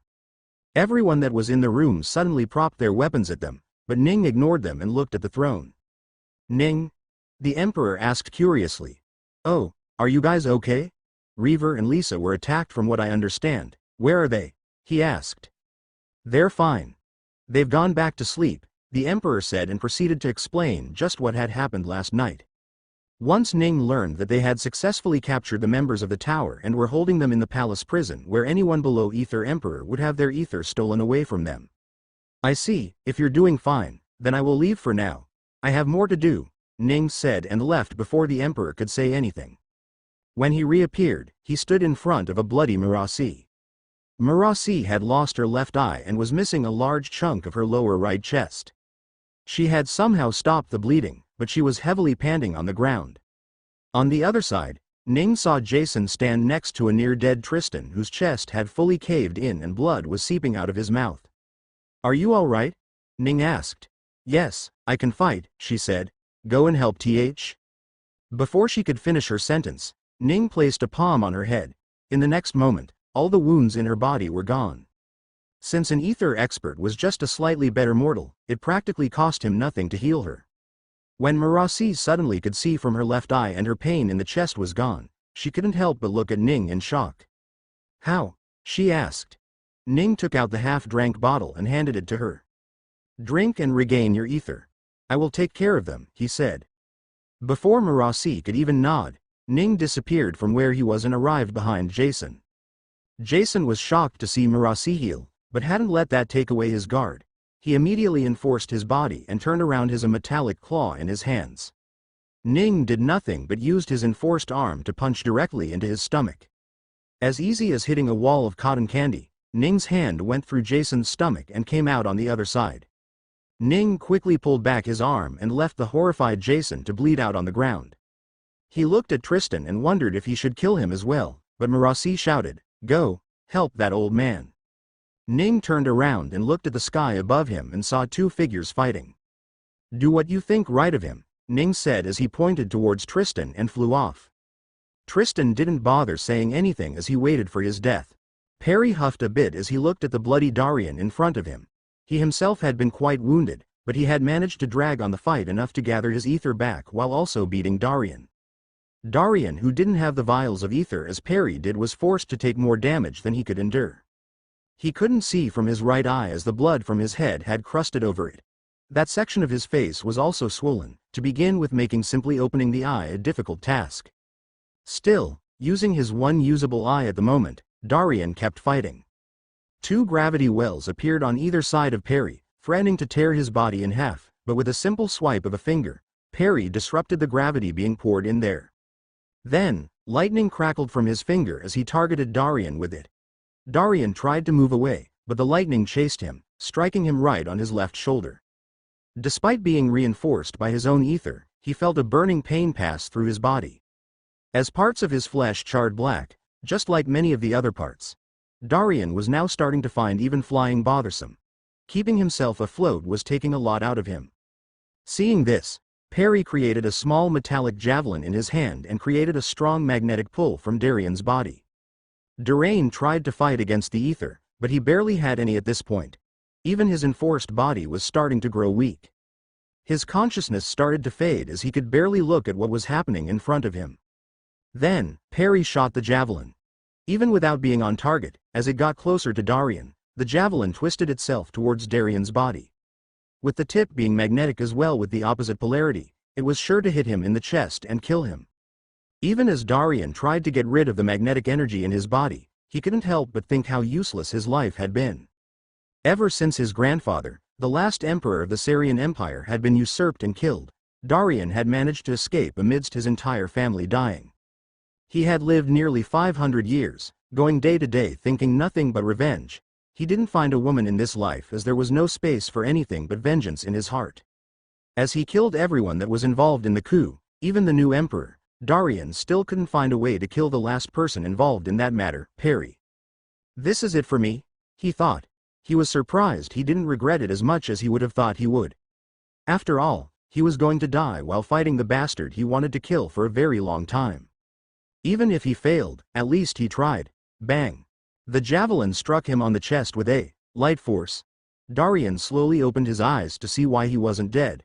Everyone that was in the room suddenly propped their weapons at them, but Ning ignored them and looked at the throne. Ning? The emperor asked curiously. Oh, are you guys okay? Reaver and Lisa were attacked from what I understand. Where are they? He asked. They're fine. They've gone back to sleep, the emperor said and proceeded to explain just what had happened last night. Once Ning learned that they had successfully captured the members of the tower and were holding them in the palace prison where anyone below Ether Emperor would have their ether stolen away from them. I see, if you're doing fine, then I will leave for now. I have more to do, Ning said and left before the emperor could say anything. When he reappeared, he stood in front of a bloody Marasi. Marasi had lost her left eye and was missing a large chunk of her lower right chest. She had somehow stopped the bleeding, but she was heavily panting on the ground. On the other side, Ning saw Jason stand next to a near-dead Tristan whose chest had fully caved in and blood was seeping out of his mouth. Are you all right? Ning asked. Yes, I can fight, she said. Go and help Th. Before she could finish her sentence, Ning placed a palm on her head. In the next moment, all the wounds in her body were gone. Since an ether expert was just a slightly better mortal, it practically cost him nothing to heal her. When Marasi suddenly could see from her left eye and her pain in the chest was gone, she couldn't help but look at Ning in shock. How? She asked. Ning took out the half-drank bottle and handed it to her. Drink and regain your ether. I will take care of them, he said. Before Marasi could even nod, Ning disappeared from where he was and arrived behind Jason. Jason was shocked to see Marasi heal, but hadn't let that take away his guard. He immediately enforced his body and turned around his metallic claw in his hands. Ning did nothing but used his enforced arm to punch directly into his stomach. As easy as hitting a wall of cotton candy, Ning's hand went through Jason's stomach and came out on the other side. Ning quickly pulled back his arm and left the horrified Jason to bleed out on the ground. He looked at Tristan and wondered if he should kill him as well, but Marasi shouted, Go, help that old man. Ning turned around and looked at the sky above him and saw two figures fighting. "Do what you think right of him," Ning said as he pointed towards Tristan and flew off. Tristan didn't bother saying anything as he waited for his death. Perry huffed a bit as he looked at the bloody Darian in front of him. He himself had been quite wounded, but he had managed to drag on the fight enough to gather his ether back while also beating Darian. Darian, who didn't have the vials of ether as Perry did, was forced to take more damage than he could endure. He couldn't see from his right eye as the blood from his head had crusted over it. That section of his face was also swollen, to begin with, making simply opening the eye a difficult task. Still, using his one usable eye at the moment, Darian kept fighting. Two gravity wells appeared on either side of Perry, threatening to tear his body in half, but with a simple swipe of a finger, Perry disrupted the gravity being poured in there. Then, lightning crackled from his finger as he targeted Darian with it. Darian tried to move away, but the lightning chased him, striking him right on his left shoulder. Despite being reinforced by his own ether, he felt a burning pain pass through his body. As parts of his flesh charred black, just like many of the other parts, Darian was now starting to find even flying bothersome. Keeping himself afloat was taking a lot out of him. Seeing this, Perry created a small metallic javelin in his hand and created a strong magnetic pull from Darian's body. Darian tried to fight against the ether, but he barely had any at this point. Even his enforced body was starting to grow weak. His consciousness started to fade as he could barely look at what was happening in front of him. Then, Perry shot the javelin. Even without being on target, as it got closer to Darian, the javelin twisted itself towards Darian's body. With the tip being magnetic as well with the opposite polarity, it was sure to hit him in the chest and kill him. Even as Darian tried to get rid of the magnetic energy in his body, he couldn't help but think how useless his life had been. Ever since his grandfather, the last emperor of the Sarian Empire, had been usurped and killed, Darian had managed to escape amidst his entire family dying. He had lived nearly 500 years, going day to day thinking nothing but revenge. He didn't find a woman in this life as there was no space for anything but vengeance in his heart. As he killed everyone that was involved in the coup, even the new emperor, Darian still couldn't find a way to kill the last person involved in that matter, Perry. "This is it for me," he thought. He was surprised he didn't regret it as much as he would have thought he would. After all, he was going to die while fighting the bastard he wanted to kill for a very long time. Even if he failed, at least he tried. Bang! The javelin struck him on the chest with a light force. Darian slowly opened his eyes to see why he wasn't dead.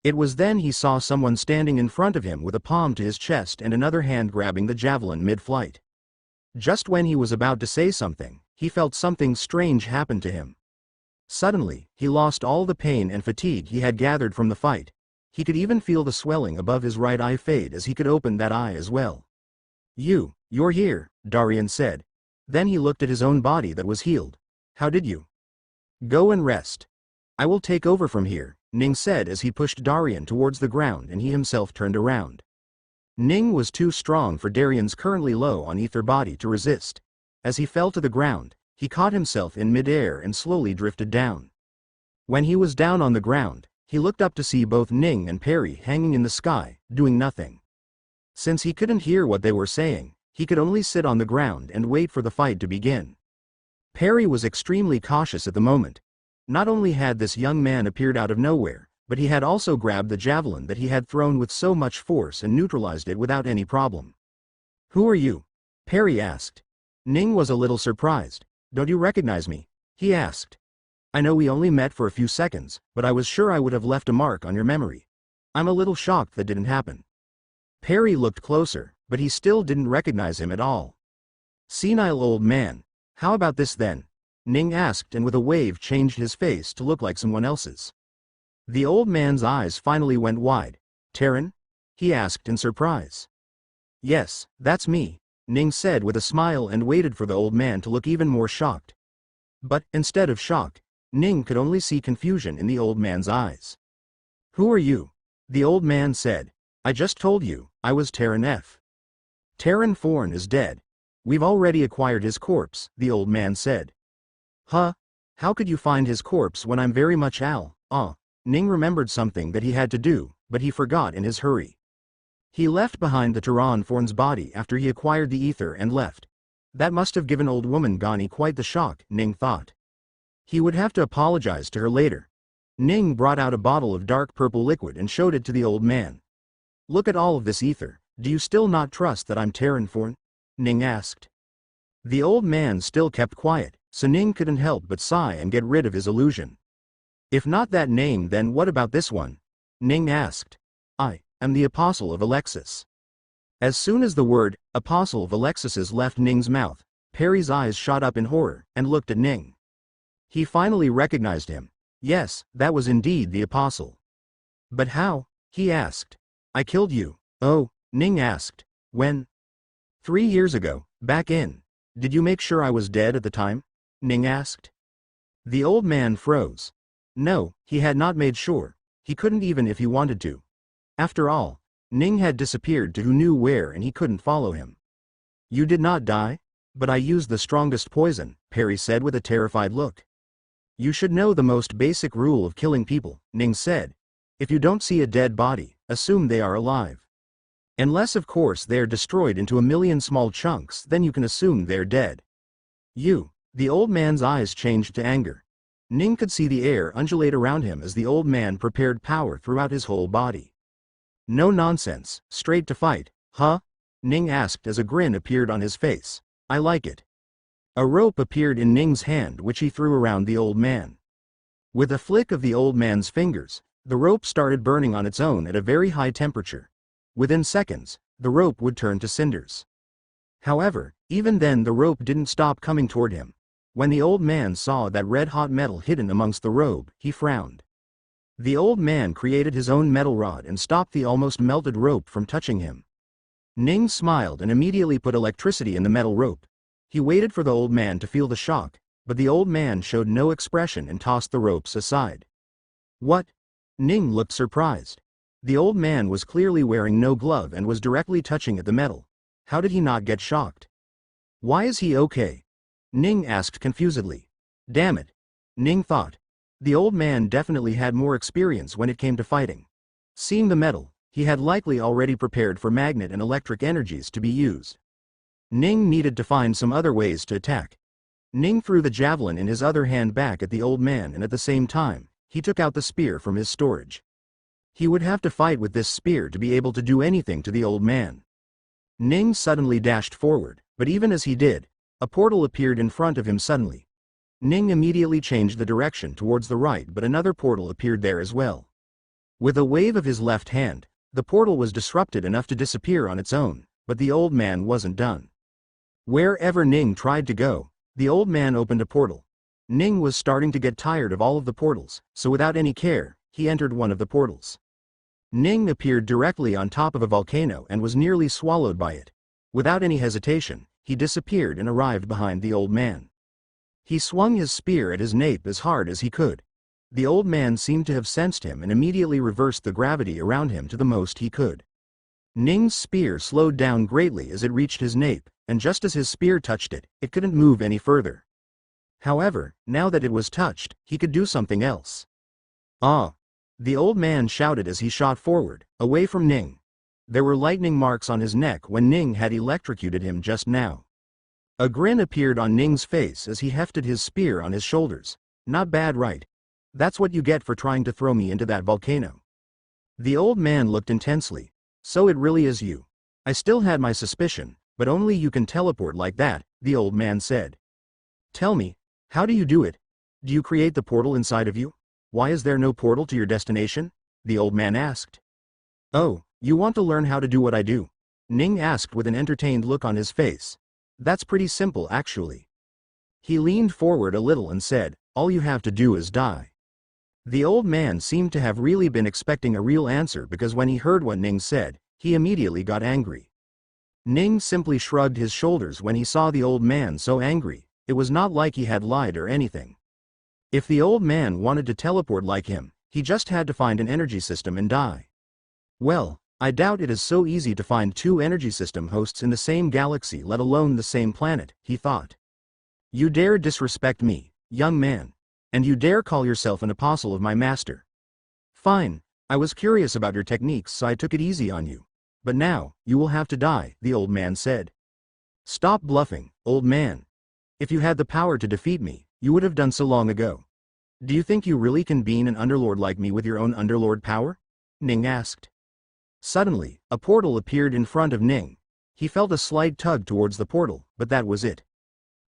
It was then he saw someone standing in front of him with a palm to his chest and another hand grabbing the javelin mid-flight. Just when he was about to say something, he felt something strange happen to him. Suddenly, he lost all the pain and fatigue he had gathered from the fight. He could even feel the swelling above his right eye fade as he could open that eye as well. You're here," Darian said. Then he looked at his own body that was healed. "How did you?" "Go and rest. I will take over from here," Ning said as he pushed Darian towards the ground and he himself turned around. Ning was too strong for Darian's currently low on ether body to resist. As he fell to the ground, he caught himself in mid-air and slowly drifted down. When he was down on the ground, he looked up to see both Ning and Perry hanging in the sky, doing nothing. Since he couldn't hear what they were saying, he could only sit on the ground and wait for the fight to begin. Perry was extremely cautious at the moment. Not only had this young man appeared out of nowhere, but he had also grabbed the javelin that he had thrown with so much force and neutralized it without any problem. "Who are you?" Perry asked. Ning was a little surprised. "Don't you recognize me?" he asked. "I know we only met for a few seconds, but I was sure I would have left a mark on your memory. I'm a little shocked that didn't happen." Perry looked closer, but he still didn't recognize him at all. "Senile old man. How about this then?" Ning asked, and with a wave changed his face to look like someone else's. The old man's eyes finally went wide. "Terran?" he asked in surprise. "Yes, that's me," Ning said with a smile and waited for the old man to look even more shocked. But, instead of shocked, Ning could only see confusion in the old man's eyes. "Who are you?" the old man said. "I just told you, I was Terran F. Terran Forn is dead. We've already acquired his corpse," the old man said. "Huh? How could you find his corpse when I'm very much Ning remembered something that he had to do, but he forgot in his hurry. He left behind the Terran Forn's body after he acquired the ether and left. That must have given old woman Gani quite the shock, Ning thought. He would have to apologize to her later. Ning brought out a bottle of dark purple liquid and showed it to the old man. Look at all of this ether, do you still not trust that I'm Terranforn? Ning asked. The old man still kept quiet, so Ning couldn't help but sigh and get rid of his illusion. If not that name, then what about this one? Ning asked. I am the Apostle of Alexis. As soon as the word, Apostle of Alexis's left Ning's mouth, Perry's eyes shot up in horror and looked at Ning. He finally recognized him. Yes, that was indeed the Apostle. But how? He asked. I killed you. Oh, Ning asked. When? 3 years ago, back in. Did you make sure I was dead at the time? Ning asked. The old man froze. No, he had not made sure. He couldn't even if he wanted to. After all, Ning had disappeared to who knew where and he couldn't follow him. You did not die? But I used the strongest poison, Perry said with a terrified look. You should know the most basic rule of killing people, Ning said. If you don't see a dead body, assume they are alive. Unless of course they're destroyed into a million small chunks, then you can assume they're dead. You. The old man's eyes changed to anger. Ning could see the air undulate around him as the old man prepared power throughout his whole body. No nonsense, straight to fight, huh? Ning asked as a grin appeared on his face. I like it. A rope appeared in Ning's hand which he threw around the old man. With a flick of the old man's fingers, the rope started burning on its own at a very high temperature. Within seconds, the rope would turn to cinders. However, even then the rope didn't stop coming toward him. When the old man saw that red-hot metal hidden amongst the rope, he frowned. The old man created his own metal rod and stopped the almost melted rope from touching him. Ning smiled and immediately put electricity in the metal rope. He waited for the old man to feel the shock, but the old man showed no expression and tossed the ropes aside. What? Ning looked surprised. The old man was clearly wearing no glove and was directly touching at the metal. How did he not get shocked? Why is he okay? Ning asked confusedly. Damn it. Ning thought. The old man definitely had more experience when it came to fighting. Seeing the metal, he had likely already prepared for magnet and electric energies to be used. Ning needed to find some other ways to attack. Ning threw the javelin in his other hand back at the old man and at the same time, he took out the spear from his storage. He would have to fight with this spear to be able to do anything to the old man. Ning suddenly dashed forward, but even as he did, a portal appeared in front of him suddenly. Ning immediately changed the direction towards the right, but another portal appeared there as well. With a wave of his left hand, the portal was disrupted enough to disappear on its own, but the old man wasn't done. Wherever Ning tried to go, the old man opened a portal. Ning was starting to get tired of all of the portals, so without any care, he entered one of the portals. Ning appeared directly on top of a volcano and was nearly swallowed by it. Without any hesitation, he disappeared and arrived behind the old man. He swung his spear at his nape as hard as he could. The old man seemed to have sensed him and immediately reversed the gravity around him to the most he could. Ning's spear slowed down greatly as it reached his nape, and just as his spear touched it, it couldn't move any further. However, now that it was touched, he could do something else. Ah! The old man shouted as he shot forward, away from Ning. There were lightning marks on his neck when Ning had electrocuted him just now. A grin appeared on Ning's face as he hefted his spear on his shoulders. Not bad, right? That's what you get for trying to throw me into that volcano. The old man looked intensely. So it really is you. I still had my suspicion, but only you can teleport like that, the old man said. Tell me, how do you do it? Do you create the portal inside of you? Why is there no portal to your destination? The old man asked. Oh, you want to learn how to do what I do? Ning asked with an entertained look on his face. That's pretty simple actually. He leaned forward a little and said, all you have to do is die. The old man seemed to have really been expecting a real answer because when he heard what Ning said, he immediately got angry. Ning simply shrugged his shoulders when he saw the old man so angry. It was not like he had lied or anything. If the old man wanted to teleport like him, he just had to find an energy system and die. Well, I doubt it is so easy to find 2 energy system hosts in the same galaxy, let alone the same planet, he thought. You dare disrespect me, young man. And you dare call yourself an apostle of my master. Fine, I was curious about your techniques so I took it easy on you. But now, you will have to die, the old man said. Stop bluffing, old man. If you had the power to defeat me, You would have done so long ago. Do you think you really can beat an underlord like me with your own underlord power? Ning asked. Suddenly, a portal appeared in front of Ning. He felt a slight tug towards the portal, but that was it.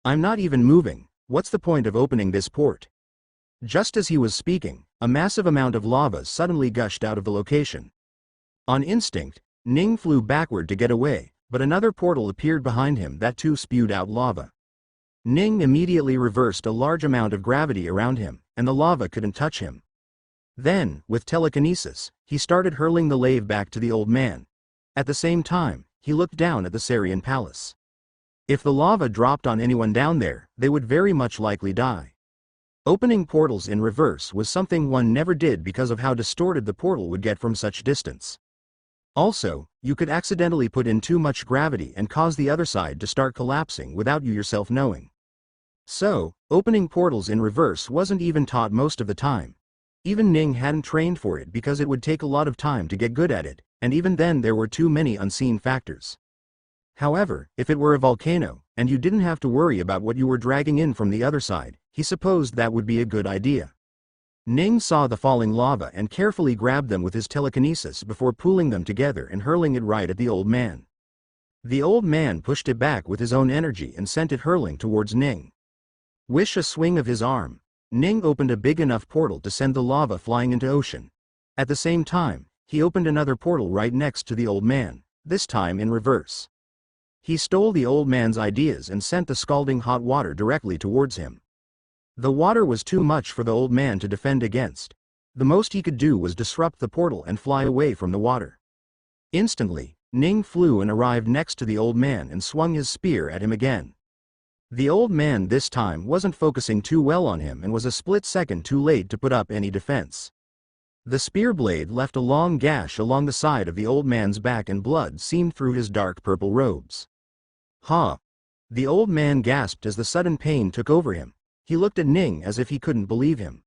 I'm not even moving, what's the point of opening this port? Just as he was speaking, a massive amount of lava suddenly gushed out of the location. On instinct, Ning flew backward to get away, but another portal appeared behind him that too spewed out lava. Ning immediately reversed a large amount of gravity around him, and the lava couldn't touch him. Then, with telekinesis, he started hurling the lave back to the old man. At the same time, he looked down at the Sarian palace. If the lava dropped on anyone down there, they would very much likely die. Opening portals in reverse was something one never did because of how distorted the portal would get from such distance. Also, you could accidentally put in too much gravity and cause the other side to start collapsing without you yourself knowing. So, opening portals in reverse wasn't even taught most of the time. Even Ning hadn't trained for it because it would take a lot of time to get good at it, and even then there were too many unseen factors. However, if it were a volcano, and you didn't have to worry about what you were dragging in from the other side, he supposed that would be a good idea. Ning saw the falling lava and carefully grabbed them with his telekinesis before pooling them together and hurling it right at the old man. The old man pushed it back with his own energy and sent it hurling towards Ning. With a swing of his arm, Ning opened a big enough portal to send the lava flying into ocean. At the same time, he opened another portal right next to the old man, this time in reverse. He stole the old man's ideas and sent the scalding hot water directly towards him. The water was too much for the old man to defend against. The most he could do was disrupt the portal and fly away from the water. Instantly, Ning flew and arrived next to the old man and swung his spear at him again. The old man this time wasn't focusing too well on him and was a split second too late to put up any defense. The spear blade left a long gash along the side of the old man's back and blood seemed through his dark purple robes. "Huh!" The old man gasped as the sudden pain took over him. He looked at Ning as if he couldn't believe him.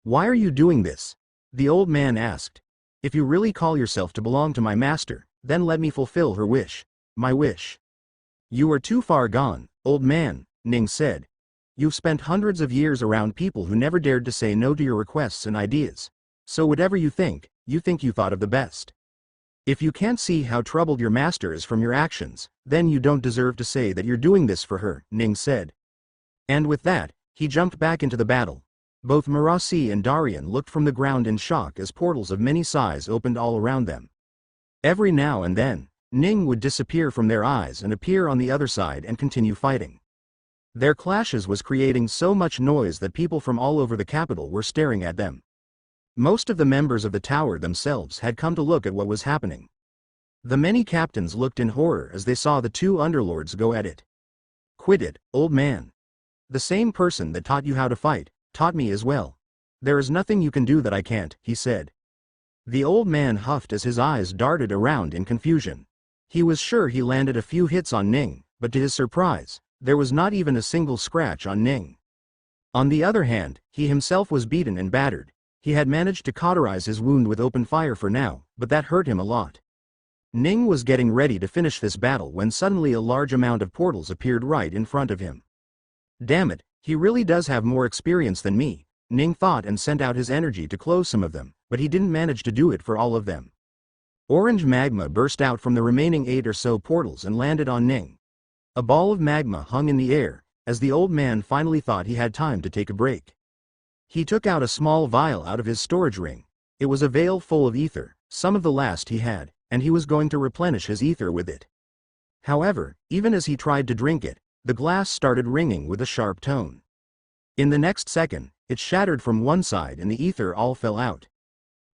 "Why are you doing this?" the old man asked. "If you really call yourself to belong to my master, then let me fulfill her wish. My wish." "You are too far gone, old man," Ning said. "You've spent hundreds of years around people who never dared to say no to your requests and ideas. So whatever you think you thought of the best. If you can't see how troubled your master is from your actions, then you don't deserve to say that you're doing this for her," Ning said. And with that, he jumped back into the battle. Both Marasi and Darian looked from the ground in shock as portals of many sizes opened all around them. Every now and then, Ning would disappear from their eyes and appear on the other side and continue fighting. Their clashes was creating so much noise that people from all over the capital were staring at them. Most of the members of the tower themselves had come to look at what was happening. The many captains looked in horror as they saw the two underlords go at it. "Quit it, old man. The same person that taught you how to fight, taught me as well. There is nothing you can do that I can't," he said. The old man huffed as his eyes darted around in confusion. He was sure he landed a few hits on Ning, but to his surprise, there was not even a single scratch on Ning. On the other hand, he himself was beaten and battered. He had managed to cauterize his wound with open fire for now, but that hurt him a lot. Ning was getting ready to finish this battle when suddenly a large amount of portals appeared right in front of him. Damn it, he really does have more experience than me, Ning thought and sent out his energy to close some of them, but he didn't manage to do it for all of them. Orange magma burst out from the remaining 8 or so portals and landed on Ning. A ball of magma hung in the air, as the old man finally thought he had time to take a break. He took out a small vial out of his storage ring. It was a vial full of ether, some of the last he had, and he was going to replenish his ether with it. However, even as he tried to drink it, the glass started ringing with a sharp tone. In the next second, it shattered from one side and the ether all fell out.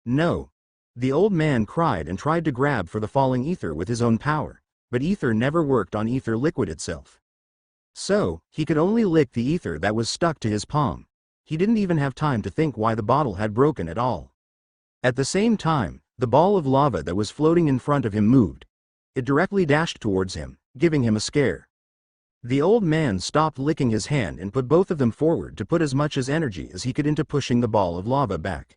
"No!" The old man cried and tried to grab for the falling ether with his own power, but ether never worked on ether liquid itself. So, he could only lick the ether that was stuck to his palm. He didn't even have time to think why the bottle had broken at all. At the same time, the ball of lava that was floating in front of him moved. It directly dashed towards him, giving him a scare. The old man stopped licking his hand and put both of them forward to put as much as energy as he could into pushing the ball of lava back.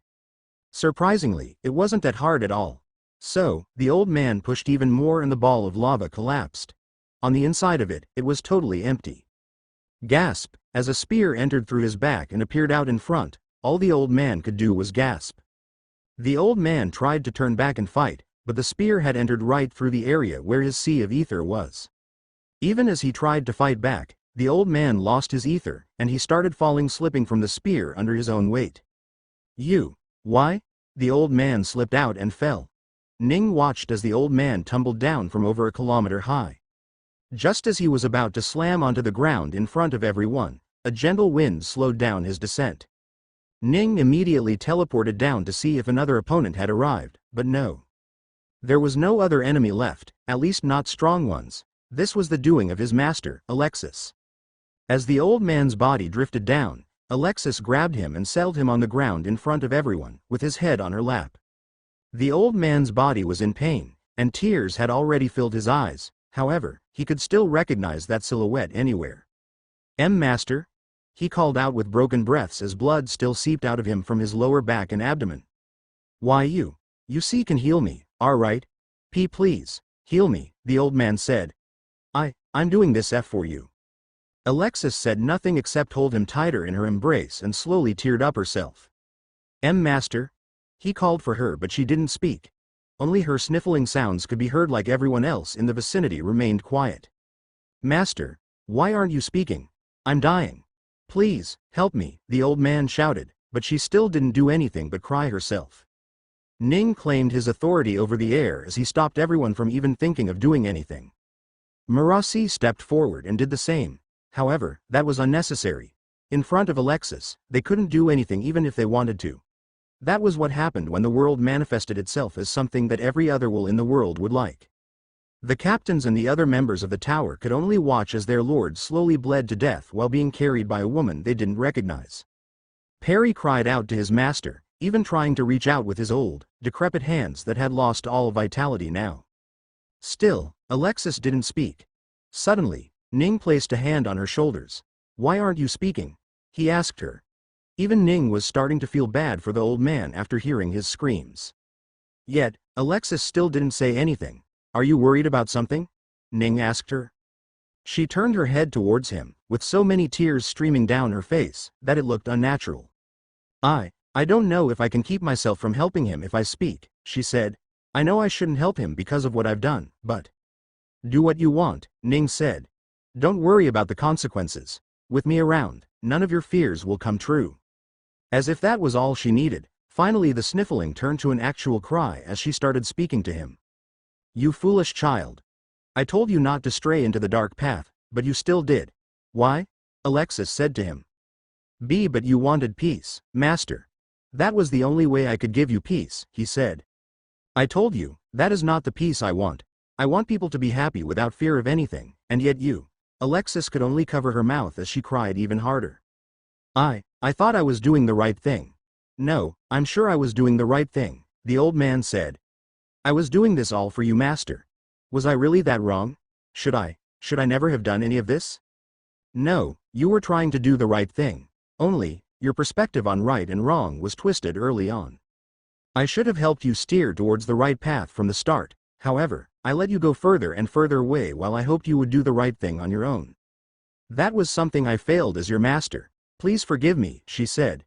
Surprisingly, it wasn't that hard at all. So, the old man pushed even more and the ball of lava collapsed. On the inside of it, it was totally empty. Gasp! As a spear entered through his back and appeared out in front, all the old man could do was gasp. The old man tried to turn back and fight, but the spear had entered right through the area where his sea of ether was. Even as he tried to fight back, the old man lost his ether, and he started falling, slipping from the spear under his own weight. Why? The old man slipped out and fell. Ning watched as the old man tumbled down from over a kilometer high. Just as he was about to slam onto the ground in front of everyone, a gentle wind slowed down his descent. Ning immediately teleported down to see if another opponent had arrived, but no. There was no other enemy left, at least not strong ones. This was the doing of his master, Alexis. As the old man's body drifted down, Alexis grabbed him and settled him on the ground in front of everyone, with his head on her lap. The old man's body was in pain, and tears had already filled his eyes. However, he could still recognize that silhouette anywhere. Master? He called out with broken breaths as blood still seeped out of him from his lower back and abdomen. Why you see can heal me, alright? Please, heal me, the old man said. I'm doing this for you. Alexis said nothing except hold him tighter in her embrace and slowly teared up herself. Master? He called for her, but she didn't speak. Only her sniffling sounds could be heard. Like everyone else in the vicinity remained quiet. Master, why aren't you speaking? I'm dying. Please, help me, the old man shouted, but she still didn't do anything but cry herself. Ning claimed his authority over the air as he stopped everyone from even thinking of doing anything. Marasi stepped forward and did the same. However, that was unnecessary. In front of Alexis, they couldn't do anything even if they wanted to. That was what happened when the world manifested itself as something that every other will in the world would like. The captains and the other members of the tower could only watch as their lord slowly bled to death while being carried by a woman they didn't recognize. Perry cried out to his master, even trying to reach out with his old, decrepit hands that had lost all vitality now. Still, Alexis didn't speak. Suddenly, Ning placed a hand on her shoulders. Why aren't you speaking? He asked her. Even Ning was starting to feel bad for the old man after hearing his screams. Yet, Alexis still didn't say anything. Are you worried about something? Ning asked her. She turned her head towards him, with so many tears streaming down her face, that it looked unnatural. I don't know if I can keep myself from helping him if I speak, she said. I know I shouldn't help him because of what I've done, but... Do what you want, Ning said. Don't worry about the consequences. With me around, none of your fears will come true. As if that was all she needed, finally the sniffling turned to an actual cry as she started speaking to him. You foolish child. I told you not to stray into the dark path, but you still did. Why? Alexis said to him. But you wanted peace, master. That was the only way I could give you peace, he said. I told you, that is not the peace I want. I want people to be happy without fear of anything, and yet you... Alexis could only cover her mouth as she cried even harder. I thought I was doing the right thing. No, I'm sure I was doing the right thing, the old man said. I was doing this all for you, master. Was I really that wrong? Should I never have done any of this? No, you were trying to do the right thing. Only, your perspective on right and wrong was twisted early on. I should have helped you steer towards the right path from the start. However, I let you go further and further away while I hoped you would do the right thing on your own. That was something I failed as your master. Please forgive me, she said.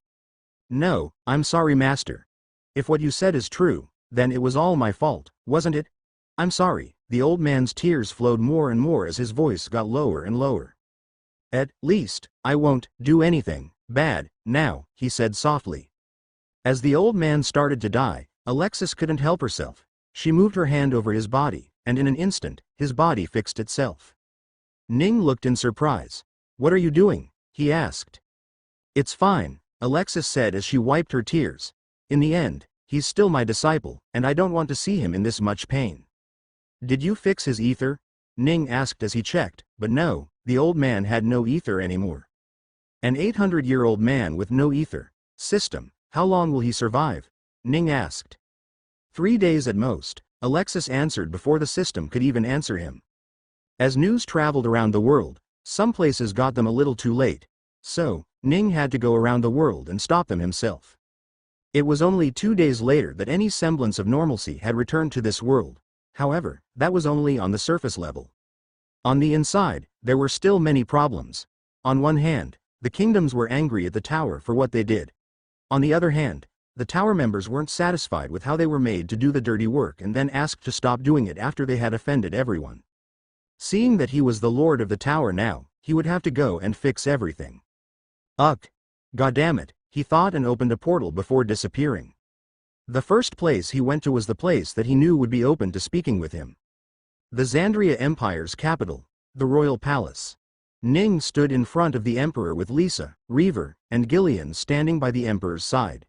No, I'm sorry, master. If what you said is true, then it was all my fault, wasn't it? I'm sorry. The old man's tears flowed more and more as his voice got lower and lower. At least, I won't do anything bad now, he said softly. As the old man started to die, Alexis couldn't help herself. She moved her hand over his body, and in an instant, his body fixed itself. Ning looked in surprise. What are you doing? He asked. It's fine, Alexis said as she wiped her tears. In the end, he's still my disciple, and I don't want to see him in this much pain. Did you fix his ether? Ning asked as he checked, but no, the old man had no ether anymore. An 800-year-old man with no ether system, how long will he survive? Ning asked. 3 days at most, Alexis answered before the system could even answer him. As news traveled around the world, some places got them a little too late, so Ning had to go around the world and stop them himself. It was only 2 days later that any semblance of normalcy had returned to this world. However, that was only on the surface level. On the inside, there were still many problems. On one hand, the kingdoms were angry at the tower for what they did. On the other hand, the tower members weren't satisfied with how they were made to do the dirty work and then asked to stop doing it after they had offended everyone. Seeing that he was the lord of the tower now, he would have to go and fix everything. Ugh! Goddammit, he thought and opened a portal before disappearing. The first place he went to was the place that he knew would be open to speaking with him. The Xandria Empire's capital, the royal palace. Ning stood in front of the emperor with Lisa, Reaver, and Gillian standing by the emperor's side.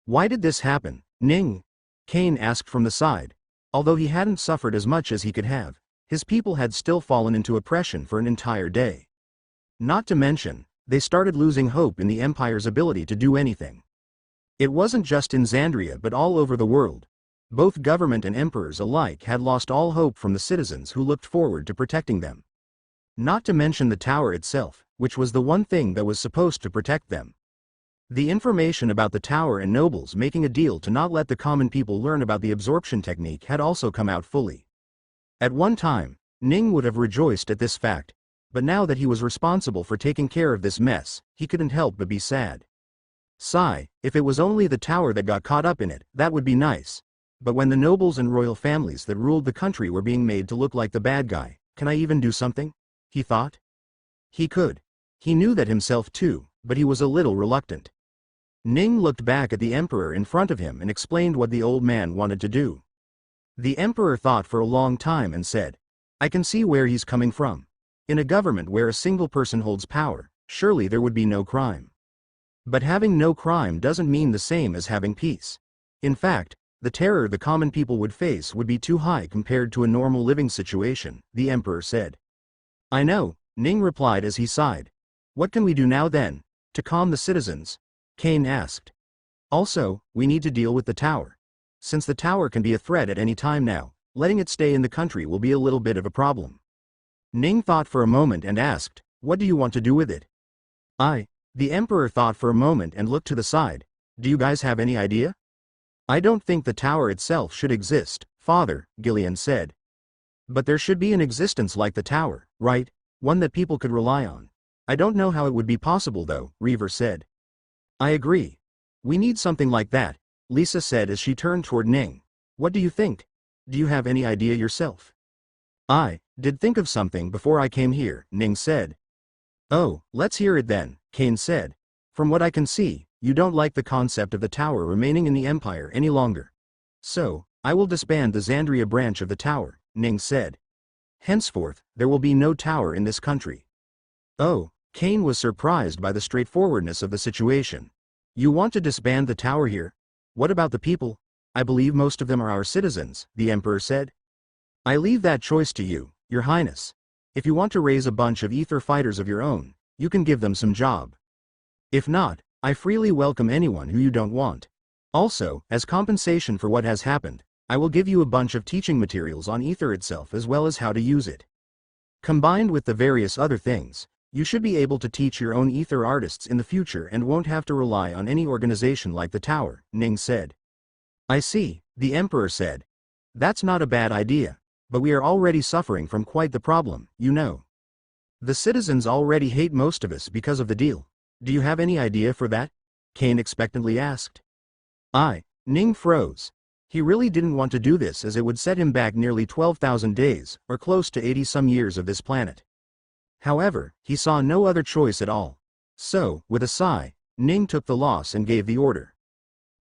Why did this happen, Ning? Kane asked from the side. Although he hadn't suffered as much as he could have, his people had still fallen into oppression for an entire day. Not to mention, they started losing hope in the empire's ability to do anything. It wasn't just in Xandria but all over the world. Both government and emperors alike had lost all hope from the citizens who looked forward to protecting them. Not to mention the tower itself, which was the one thing that was supposed to protect them. The information about the tower and nobles making a deal to not let the common people learn about the absorption technique had also come out fully. At one time, Ning would have rejoiced at this fact, but now that he was responsible for taking care of this mess, he couldn't help but be sad. Sigh, if it was only the tower that got caught up in it, that would be nice. But when the nobles and royal families that ruled the country were being made to look like the bad guy, can I even do something? He thought. He could. He knew that himself too, but he was a little reluctant. Ning looked back at the emperor in front of him and explained what the old man wanted to do. The emperor thought for a long time and said, I can see where he's coming from. In a government where a single person holds power, surely there would be no crime. But having no crime doesn't mean the same as having peace. In fact, the terror the common people would face would be too high compared to a normal living situation, the emperor said. I know, Ning replied as he sighed. What can we do now then, to calm the citizens? Kane asked. Also, we need to deal with the tower. Since the tower can be a threat at any time now, letting it stay in the country will be a little bit of a problem. Ning thought for a moment and asked, what do you want to do with it? The emperor thought for a moment and looked to the side. Do you guys have any idea? I don't think the tower itself should exist, father, Gillian said. But there should be an existence like the tower, right? One that people could rely on. I don't know how it would be possible though, Reaver said. I agree. We need something like that, Lisa said as she turned toward Ning. What do you think? Do you have any idea yourself? I did think of something before I came here, Ning said. Oh, let's hear it then, Kane said. From what I can see, you don't like the concept of the tower remaining in the empire any longer. So, I will disband the Xandria branch of the tower, Ning said. Henceforth, there will be no tower in this country. Oh, Kane was surprised by the straightforwardness of the situation. You want to disband the tower here? What about the people? I believe most of them are our citizens, the emperor said. I leave that choice to you, your highness. If you want to raise a bunch of ether fighters of your own, you can give them some job. If not, I freely welcome anyone who you don't want. Also, as compensation for what has happened, I will give you a bunch of teaching materials on ether itself as well as how to use it. Combined with the various other things, you should be able to teach your own ether artists in the future and won't have to rely on any organization like the tower, Ning said. I see, the emperor said. That's not a bad idea, but we are already suffering from quite the problem, you know. The citizens already hate most of us because of the deal. Do you have any idea for that? Kane expectantly asked. Ning froze. He really didn't want to do this as it would set him back nearly 12,000 days, or close to 80-some years of this planet. However, he saw no other choice at all. So, with a sigh, Ning took the loss and gave the order.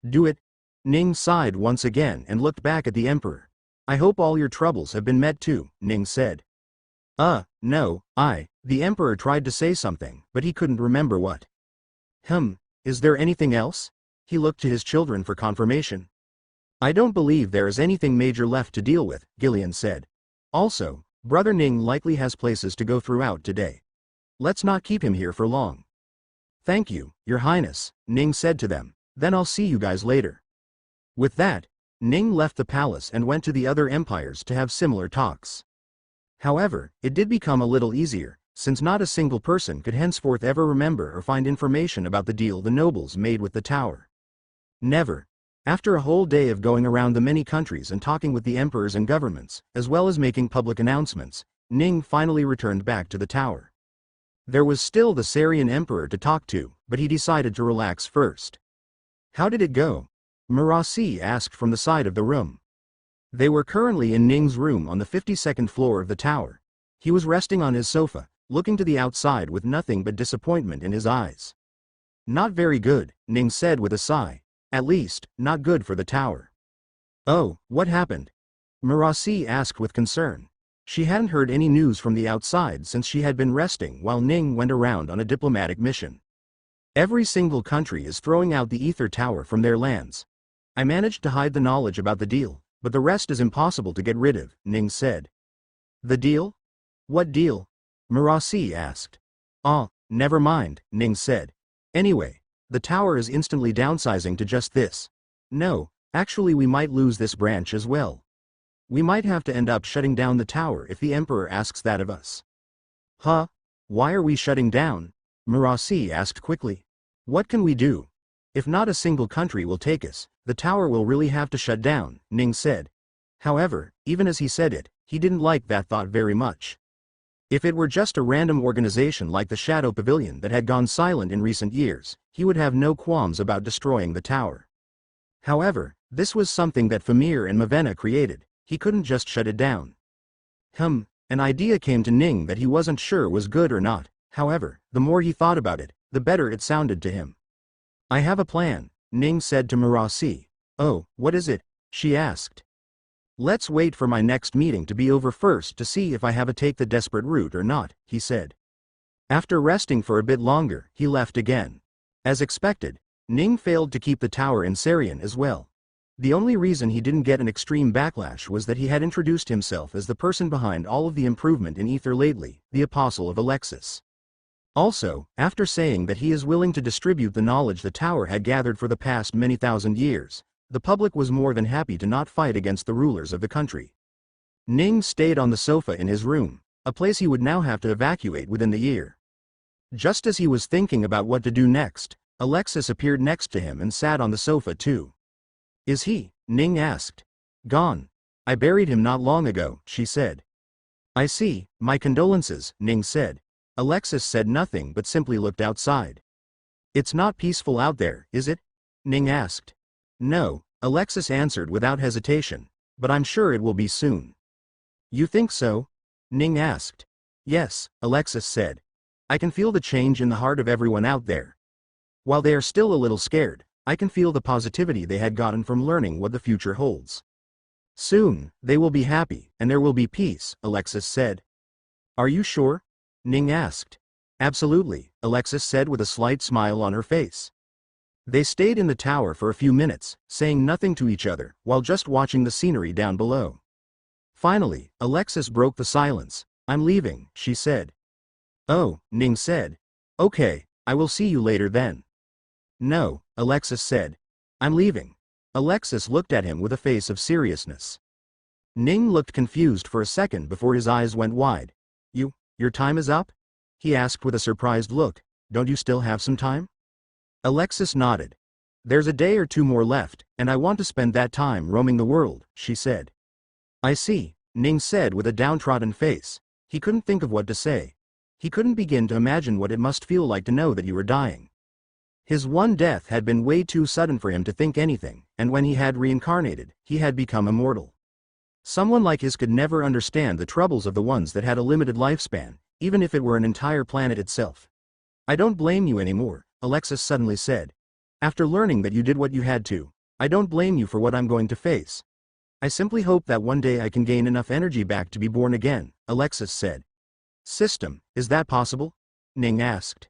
Do it. Ning sighed once again and looked back at the emperor. I hope all your troubles have been met too, Ning said. No, the emperor tried to say something, but he couldn't remember what. Is there anything else? He looked to his children for confirmation. I don't believe there is anything major left to deal with, Gillian said. Also, Brother Ning likely has places to go throughout today. Let's not keep him here for long. Thank you, your highness, Ning said to them, then I'll see you guys later. With that, Ning left the palace and went to the other empires to have similar talks. However, it did become a little easier, since not a single person could henceforth ever remember or find information about the deal the nobles made with the tower. Never. After a whole day of going around the many countries and talking with the emperors and governments, as well as making public announcements, Ning finally returned back to the tower. There was still the Sarian Emperor to talk to, but he decided to relax first. How did it go? Murasi asked from the side of the room. They were currently in Ning's room on the 52nd floor of the tower. He was resting on his sofa, looking to the outside with nothing but disappointment in his eyes. Not very good, Ning said with a sigh. At least, not good for the tower. Oh, what happened? Murasi asked with concern. She hadn't heard any news from the outside since she had been resting while Ning went around on a diplomatic mission. Every single country is throwing out the ether tower from their lands. I managed to hide the knowledge about the deal, but the rest is impossible to get rid of, Ning said. The deal? What deal? Murasi asked. Oh, never mind, Ning said. Anyway, the tower is instantly downsizing to just this. No, actually we might lose this branch as well. We might have to end up shutting down the tower if the Emperor asks that of us. Huh? Why are we shutting down? Murasi asked quickly. What can we do? If not a single country will take us, the tower will really have to shut down, Ning said. However, even as he said it, he didn't like that thought very much. If it were just a random organization like the Shadow Pavilion that had gone silent in recent years, he would have no qualms about destroying the tower. However, this was something that Famir and Mavena created. He couldn't just shut it down. An idea came to Ning that he wasn't sure was good or not. However, the more he thought about it, the better it sounded to him. I have a plan, Ning said to Murasi. Oh, what is it? She asked. Let's wait for my next meeting to be over first to see if I have to take the desperate route or not, he said. After resting for a bit longer, he left again. As expected, Ning failed to keep the tower in Sarian as well. The only reason he didn't get an extreme backlash was that he had introduced himself as the person behind all of the improvement in ether lately, the Apostle of Alexis. Also, after saying that he is willing to distribute the knowledge the tower had gathered for the past many thousand years, the public was more than happy to not fight against the rulers of the country. Ning stayed on the sofa in his room, a place he would now have to evacuate within the year. Just as he was thinking about what to do next, Alexis appeared next to him and sat on the sofa too. Is he? Ning asked. Gone. I buried him not long ago, she said. I see, my condolences, Ning said. Alexis said nothing but simply looked outside. It's not peaceful out there, is it? Ning asked. No, Alexis answered without hesitation, but I'm sure it will be soon. You think so? Ning asked. Yes, Alexis said. I can feel the change in the heart of everyone out there. While they are still a little scared, I can feel the positivity they had gotten from learning what the future holds. Soon, they will be happy, and there will be peace, Alexis said. Are you sure? Ning asked. Absolutely, Alexis said with a slight smile on her face. They stayed in the tower for a few minutes, saying nothing to each other, while just watching the scenery down below. Finally, Alexis broke the silence. I'm leaving, she said. Oh, Ning said. Okay, I will see you later then. No, Alexis said. I'm leaving. Alexis looked at him with a face of seriousness. Ning looked confused for a second before his eyes went wide. Your time is up? He asked with a surprised look. Don't you still have some time? Alexis nodded. There's a day or two more left, and I want to spend that time roaming the world, she said. I see, Ning said with a downtrodden face. He couldn't think of what to say. He couldn't begin to imagine what it must feel like to know that you were dying. His one death had been way too sudden for him to think anything, and when he had reincarnated, he had become immortal. Someone like his could never understand the troubles of the ones that had a limited lifespan, even if it were an entire planet itself. I don't blame you anymore, Alexis suddenly said. After learning that you did what you had to, I don't blame you for what I'm going to face. I simply hope that one day I can gain enough energy back to be born again, Alexis said. System, is that possible? Ning asked.